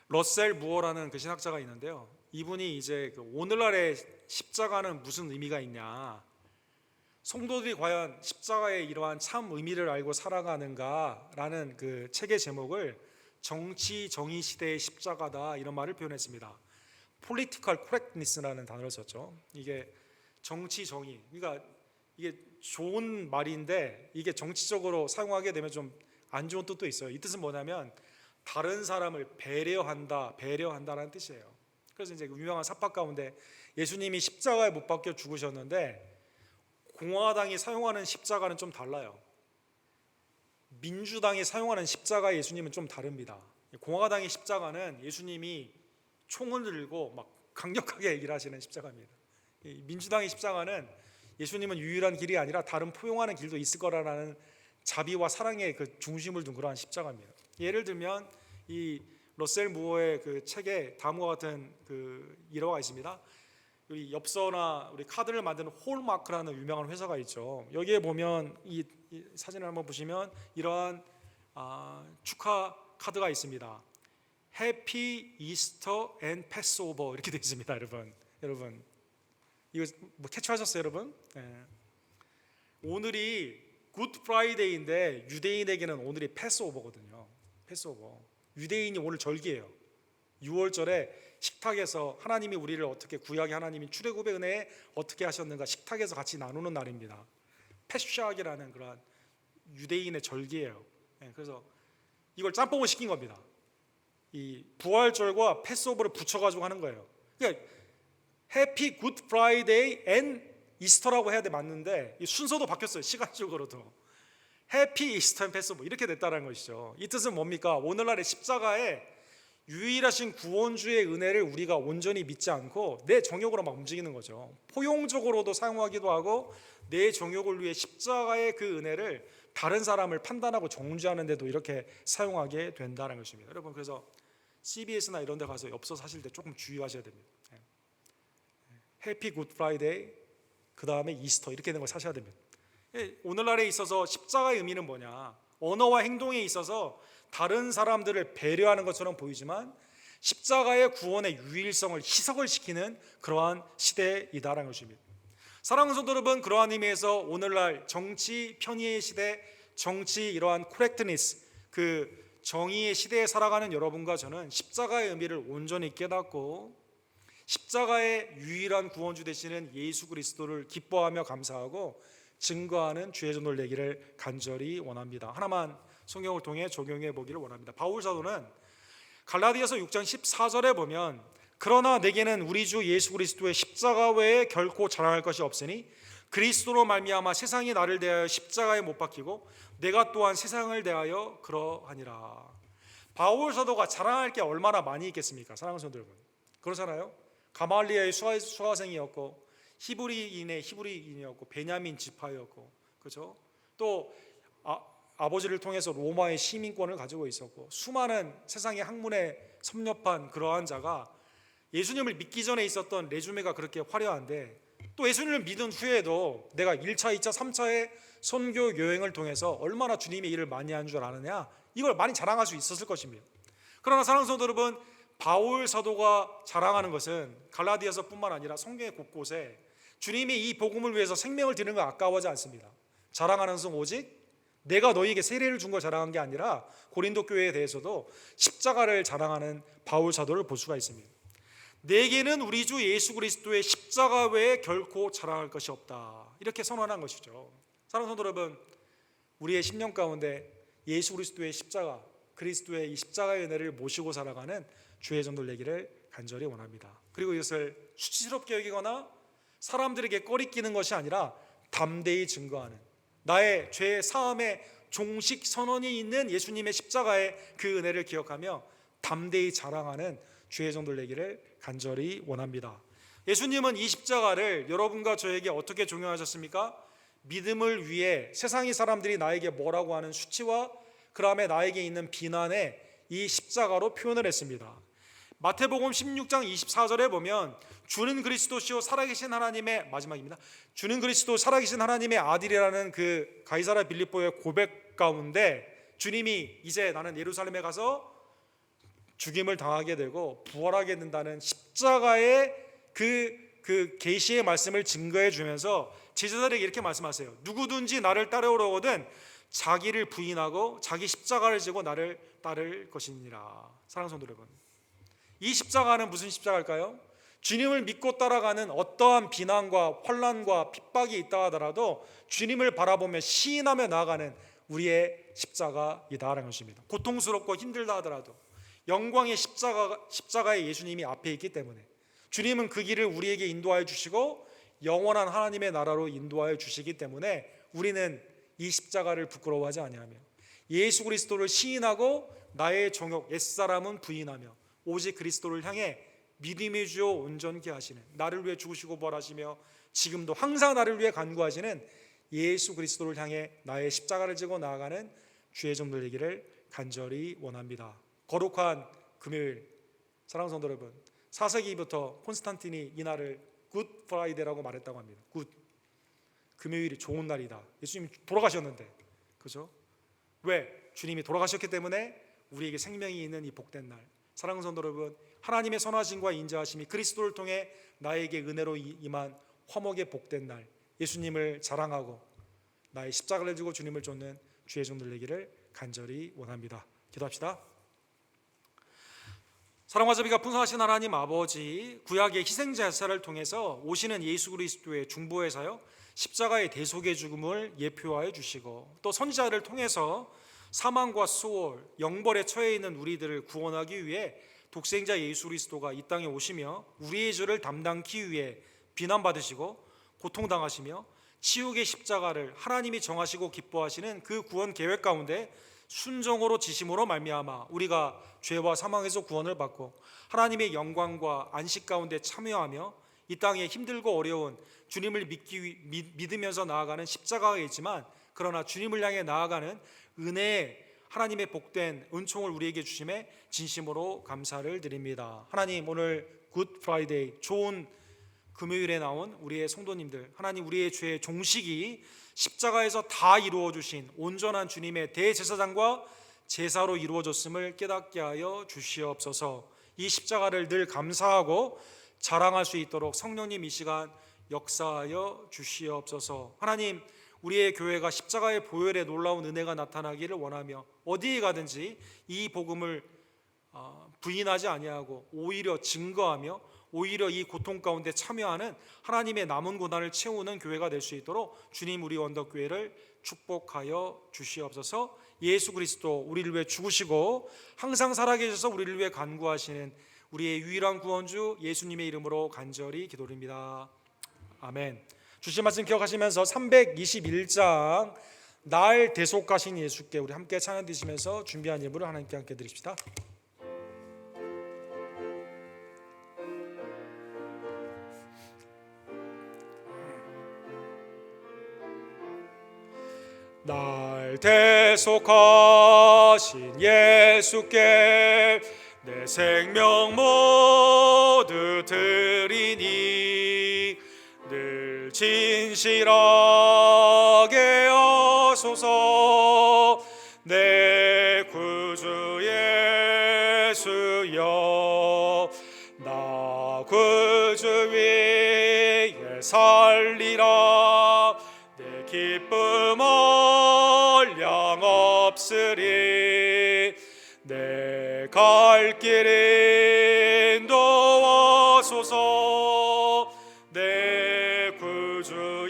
러셀 무어라는 그 신학자가 있는데요. 이분이 이제 오늘날의 십자가는 무슨 의미가 있냐, 성도들이 과연 십자가의 이러한 참 의미를 알고 살아가는가라는 그 책의 제목을 정치 정의 시대의 십자가다 이런 말을 표현했습니다. Political correctness라는 단어를 썼죠. 이게 정치 정의, 그러니까 이게 좋은 말인데 이게 정치적으로 사용하게 되면 좀 안 좋은 뜻도 있어요. 이 뜻은 뭐냐면 다른 사람을 배려한다라는 뜻이에요. 그래서 이제 유명한 사파 가운데 예수님이 십자가에 못 박혀 죽으셨는데 공화당이 사용하는 십자가는 좀 달라요. 민주당이 사용하는 십자가 예수님은 좀 다릅니다. 공화당의 십자가는 예수님이 총을 들고 막 강력하게 일하시는 십자가입니다. 민주당의 십자가는 예수님은 유일한 길이 아니라 다른 포용하는 길도 있을 거라는 자비와 사랑의 그 중심을 둔 그러한 십자가입니다. 예를 들면 이 러셀 무어의 그 책에 다음과 같은 그 일화가 있습니다. 우리 엽서나 우리 카드를 만드는 홀마크라는 유명한 회사가 있죠. 여기에 보면 이 사진을 한번 보시면 이러한 축하 카드가 있습니다. 해피 이스터 앤 패스오버 이렇게 되어 있습니다. 여러분 이거 뭐 캐치하셨어요, 여러분? 네. 오늘이 굿 프라이데이인데 유대인에게는 오늘이 패스오버거든요. 패스오버. 유대인이 오늘 절기예요. 6월절에 식탁에서 하나님이 우리를 어떻게 구약의 하나님이 출애굽의 은혜에 어떻게 하셨는가 식탁에서 같이 나누는 날입니다. 패샤기라는 그런 유대인의 절기예요. 네, 그래서 이걸 짬뽕을 시킨 겁니다. 이 부활절과 패스오버를 붙여가지고 하는 거예요. 그러니까 해피 굿 프라이데이 앤 이스터라고 해야 돼 맞는데 이 순서도 바뀌었어요. 시간적으로도 해피 이스터 앤 패스오버 이렇게 됐다는 것이죠. 이 뜻은 뭡니까? 오늘날의 십자가에 유일하신 구원주의 은혜를 우리가 온전히 믿지 않고 내 정욕으로 막 움직이는 거죠. 포용적으로도 사용하기도 하고 내 정욕을 위해 십자가의 그 은혜를 다른 사람을 판단하고 정죄하는 데도 이렇게 사용하게 된다는 것입니다. 여러분 그래서 CBS나 이런 데 가서 엽서 사실 때 조금 주의하셔야 됩니다. 해피 굿 프라이데이 그 다음에 이스터 이렇게 되는 걸 사셔야 됩니다. 오늘날에 있어서 십자가의 의미는 뭐냐? 언어와 행동에 있어서 다른 사람들을 배려하는 것처럼 보이지만 십자가의 구원의 유일성을 희석을 시키는 그러한 시대이다라는 것입니다. 사랑하는 성도 여러분, 그러한 의미에서 오늘날 정치 편의의 시대, 정치 이러한 코렉트니스 그 정의의 시대에 살아가는 여러분과 저는 십자가의 의미를 온전히 깨닫고 십자가의 유일한 구원주 되시는 예수 그리스도를 기뻐하며 감사하고 증거하는 주의 전도를 내기를 간절히 원합니다. 하나만 성경을 통해 적용해 보기를 원합니다. 바울 사도는 갈라디아서 6장 14절에 보면 그러나 내게는 우리 주 예수 그리스도의 십자가 외에 결코 자랑할 것이 없으니 그리스도로 말미암아 세상이 나를 대하여 십자가에 못 박히고 내가 또한 세상을 대하여 그러하니라. 바울 사도가 자랑할 게 얼마나 많이 있겠습니까? 사랑하는 성도 여러분, 그렇잖아요. 가말리아의 수화생이었고 히브리인의 히브리인이었고 베냐민 지파였고 그렇죠. 또 아버지를 통해서 로마의 시민권을 가지고 있었고 수많은 세상의 학문에 섭렵한 그러한 자가 예수님을 믿기 전에 있었던 레주메가 그렇게 화려한데 또 예수님을 믿은 후에도 내가 1차, 2차, 3차의 선교 여행을 통해서 얼마나 주님의 일을 많이 한 줄 아느냐 이걸 많이 자랑할 수 있었을 것입니다. 그러나 사랑하는 성도 여러분, 바울 사도가 자랑하는 것은 갈라디아서뿐만 아니라 성경의 곳곳에 주님이 이 복음을 위해서 생명을 드리는 거 아까워하지 않습니다. 자랑하는 것은 오직 내가 너희에게 세례를 준 걸 자랑한 게 아니라 고린도 교회에 대해서도 십자가를 자랑하는 바울 사도를 볼 수가 있습니다. 내게는 우리 주 예수 그리스도의 십자가 외에 결코 자랑할 것이 없다 이렇게 선언한 것이죠. 사랑하는 성도 여러분, 우리의 심령 가운데 예수 그리스도의 십자가, 그리스도의 이 십자가의 은혜를 모시고 살아가는 주의 전도를 내기를 간절히 원합니다. 그리고 이것을 수치스럽게 여기거나 사람들에게 꺼리끼는 것이 아니라 담대히 증거하는 나의 죄 사함의 종식 선언이 있는 예수님의 십자가의 그 은혜를 기억하며 담대히 자랑하는 주의 전도를 내기를 간절히 원합니다. 예수님은 이 십자가를 여러분과 저에게 어떻게 적용하셨습니까? 믿음을 위해 세상의 사람들이 나에게 뭐라고 하는 수치와 그 다음에 나에게 있는 비난에 이 십자가로 표현을 했습니다. 마태복음 16장 24절에 보면 주는 그리스도시요 살아계신 하나님의 마지막입니다. 주는 그리스도 살아계신 하나님의 아들이라는 그 가이사랴 빌립보의 고백 가운데 주님이 이제 나는 예루살렘에 가서 죽임을 당하게 되고 부활하게 된다는 십자가의 그 계시의 말씀을 증거해 주면서 제자들에게 이렇게 말씀하세요. 누구든지 나를 따르려거든 자기를 부인하고 자기 십자가를 지고 나를 따를 것이니라. 사랑하는 성도 여러분, 이 십자가는 무슨 십자가일까요? 주님을 믿고 따라가는 어떠한 비난과 환난과 핍박이 있다 하더라도 주님을 바라보며 시인하며 나아가는 우리의 십자가이다라는 것입니다. 고통스럽고 힘들다 하더라도 영광의 십자가의 예수님이 앞에 있기 때문에 주님은 그 길을 우리에게 인도하여 주시고 영원한 하나님의 나라로 인도하여 주시기 때문에 우리는 이 십자가를 부끄러워하지 아니하며 예수 그리스도를 시인하고 나의 정욕 옛사람은 부인하며 오직 그리스도를 향해 믿음의 주요 온전케 하시는 나를 위해 죽으시고 부활하시며 지금도 항상 나를 위해 간구하시는 예수 그리스도를 향해 나의 십자가를 지고 나아가는 주의 종들 되기를 간절히 원합니다. 거룩한 금요일, 사랑하는 성도 여러분, 4세기부터 콘스탄틴이 이 날을 굿 프라이데이라고 말했다고 합니다. 굿, 금요일이 좋은 날이다. 예수님이 돌아가셨는데, 그죠? 왜? 주님이 돌아가셨기 때문에 우리에게 생명이 있는 이 복된 날. 사랑하는 성도 여러분, 하나님의 선하심과 인자하심이 그리스도를 통해 나에게 은혜로 임한 화목의 복된 날, 예수님을 자랑하고 나의 십자가를 지고 주님을 쫓는 주의 종들 되기를 간절히 원합니다. 기도합시다. 사랑과 자비가 풍성하신 하나님 아버지, 구약의 희생제사를 통해서 오시는 예수 그리스도의 중보에서요 십자가의 대속의 죽음을 예표하여 주시고, 또 선지자를 통해서 사망과 수월, 영벌에 처해 있는 우리들을 구원하기 위해 독생자 예수 그리스도가 이 땅에 오시며 우리의 죄를 담당기 위해 비난받으시고 고통당하시며 치욕의 십자가를 하나님이 정하시고 기뻐하시는 그 구원 계획 가운데 순종으로 지심으로 말미암아 우리가 죄와 사망에서 구원을 받고 하나님의 영광과 안식 가운데 참여하며 이 땅에 힘들고 어려운 주님을 믿으면서 나아가는 십자가가 있지만, 그러나 주님을 향해 나아가는 은혜의 하나님의 복된 은총을 우리에게 주심에 진심으로 감사를 드립니다. 하나님, 오늘 굿 프라이데이, 좋은 금요일에 나온 우리의 성도님들, 하나님, 우리의 죄의 종식이 십자가에서 다 이루어 주신 온전한 주님의 대제사장과 제사로 이루어졌음을 깨닫게 하여 주시옵소서. 이 십자가를 늘 감사하고 자랑할 수 있도록 성령님 이 시간 역사하여 주시옵소서. 하나님, 우리의 교회가 십자가의 보혈에 놀라운 은혜가 나타나기를 원하며 어디에 가든지 이 복음을 부인하지 아니하고 오히려 증거하며 오히려 이 고통 가운데 참여하는 하나님의 남은 고난을 채우는 교회가 될 수 있도록 주님, 우리 원덕교회를 축복하여 주시옵소서. 예수 그리스도 우리를 위해 죽으시고 항상 살아계셔서 우리를 위해 간구하시는 우리의 유일한 구원주 예수님의 이름으로 간절히 기도드립니다. 아멘. 주신 말씀 기억하시면서 321장 날 대속하신 예수께 우리 함께 찬양 드리시면서 준비한 예물을 하나님께 함께 드립시다. 날 대속하신 예수께 내 생명 모두 드리니 늘 진실하게 하소서. 내 구주 예수여, 나 구주 위에 살리라. 내 기쁨 얼량 없으리. 내 갈 길 인도하소서. 내 구주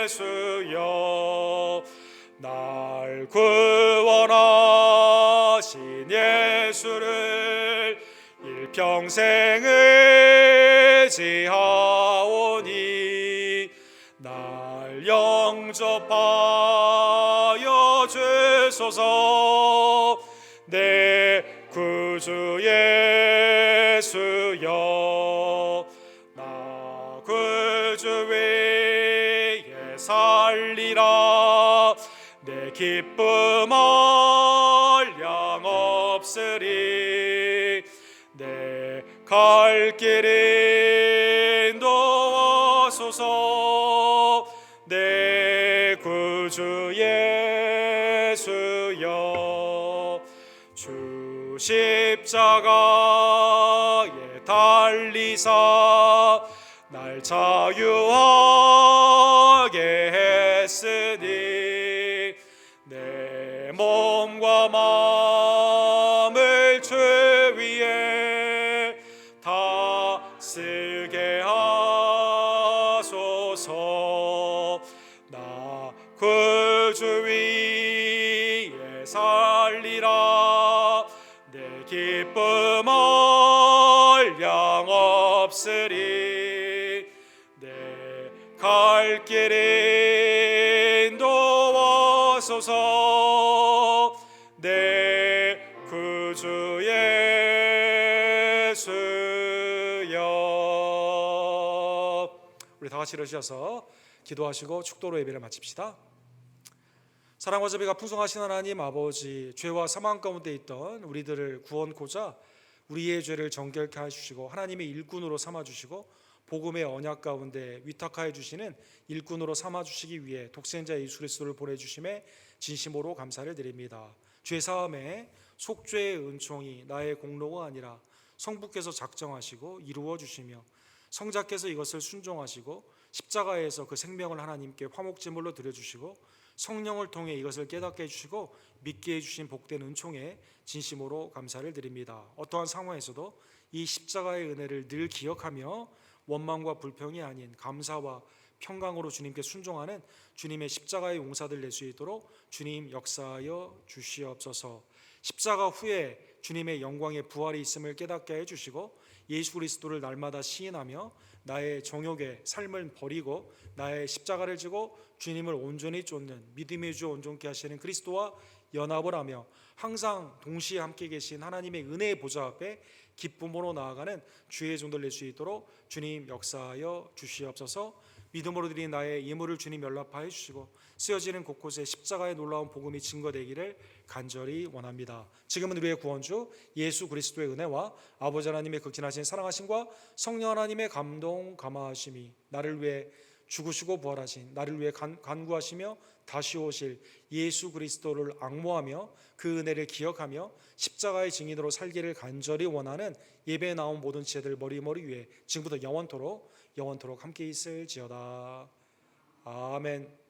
예수여, 날 구원하신 예수를 일평생 의지하오니 날 영접하여 주소서. 내 구주 예수여, 나 구주 위에 살리라. 내 기쁨 얼량 없으리. 내 갈 길 인도하소서. 내 구주 예수여, 주 십자가에 달리사 날 자유하게 했으니 내 몸과 마음을 주 위에 다쓰게 하소서. 나 구주 위에 살리라. 내 기쁨 얼량 없으리. 내 갈 길 인도하소서. 내 구주 예수여. 우리 같이 일으셔서 기도하시고 축도로 예배를 마칩시다. 사랑과 자비가 풍성하신 하나님 아버지, 죄와 사망 가운데 있던 우리들을 구원코자 우리의 죄를 정결케 하시고 하나님의 일꾼으로 삼아주시고 복음의 언약 가운데 위탁하여 주시는 일꾼으로 삼아주시기 위해 독생자 예수 그리스도를 보내주심에 진심으로 감사를 드립니다. 죄사함에 속죄의 은총이 나의 공로가 아니라 성부께서 작정하시고 이루어 주시며 성자께서 이것을 순종하시고 십자가에서 그 생명을 하나님께 화목제물로 드려주시고 성령을 통해 이것을 깨닫게 해주시고 믿게 해주신 복된 은총에 진심으로 감사를 드립니다. 어떠한 상황에서도 이 십자가의 은혜를 늘 기억하며 원망과 불평이 아닌 감사와 평강으로 주님께 순종하는 주님의 십자가의 용사들 낼 수 있도록 주님 역사하여 주시옵소서. 십자가 후에 주님의 영광의 부활이 있음을 깨닫게 해주시고 예수 그리스도를 날마다 시인하며 나의 정욕의 삶을 버리고 나의 십자가를 지고 주님을 온전히 쫓는 믿음의 주 온전케 하시는 그리스도와 연합을 하며 항상 동시에 함께 계신 하나님의 은혜의 보좌 앞에 기쁨으로 나아가는 주의 종들 낼 수 있도록 주님 역사하여 주시옵소서. 믿음으로 드린 나의 예물을 주님 연락하여 주시고 쓰여지는 곳곳에 십자가의 놀라운 복음이 증거되기를 간절히 원합니다. 지금은 우리의 구원주 예수 그리스도의 은혜와 아버지 하나님의 극진하신 사랑하심과 성령 하나님의 감동 감화하심이 나를 위해 죽으시고 부활하신 나를 위해 간구하시며 다시 오실 예수 그리스도를 앙모하며 그 은혜를 기억하며 십자가의 증인으로 살기를 간절히 원하는 예배에 나온 모든 지혜들 머리머리 위에 지금부터 영원토록 함께 있을지어다. 아멘.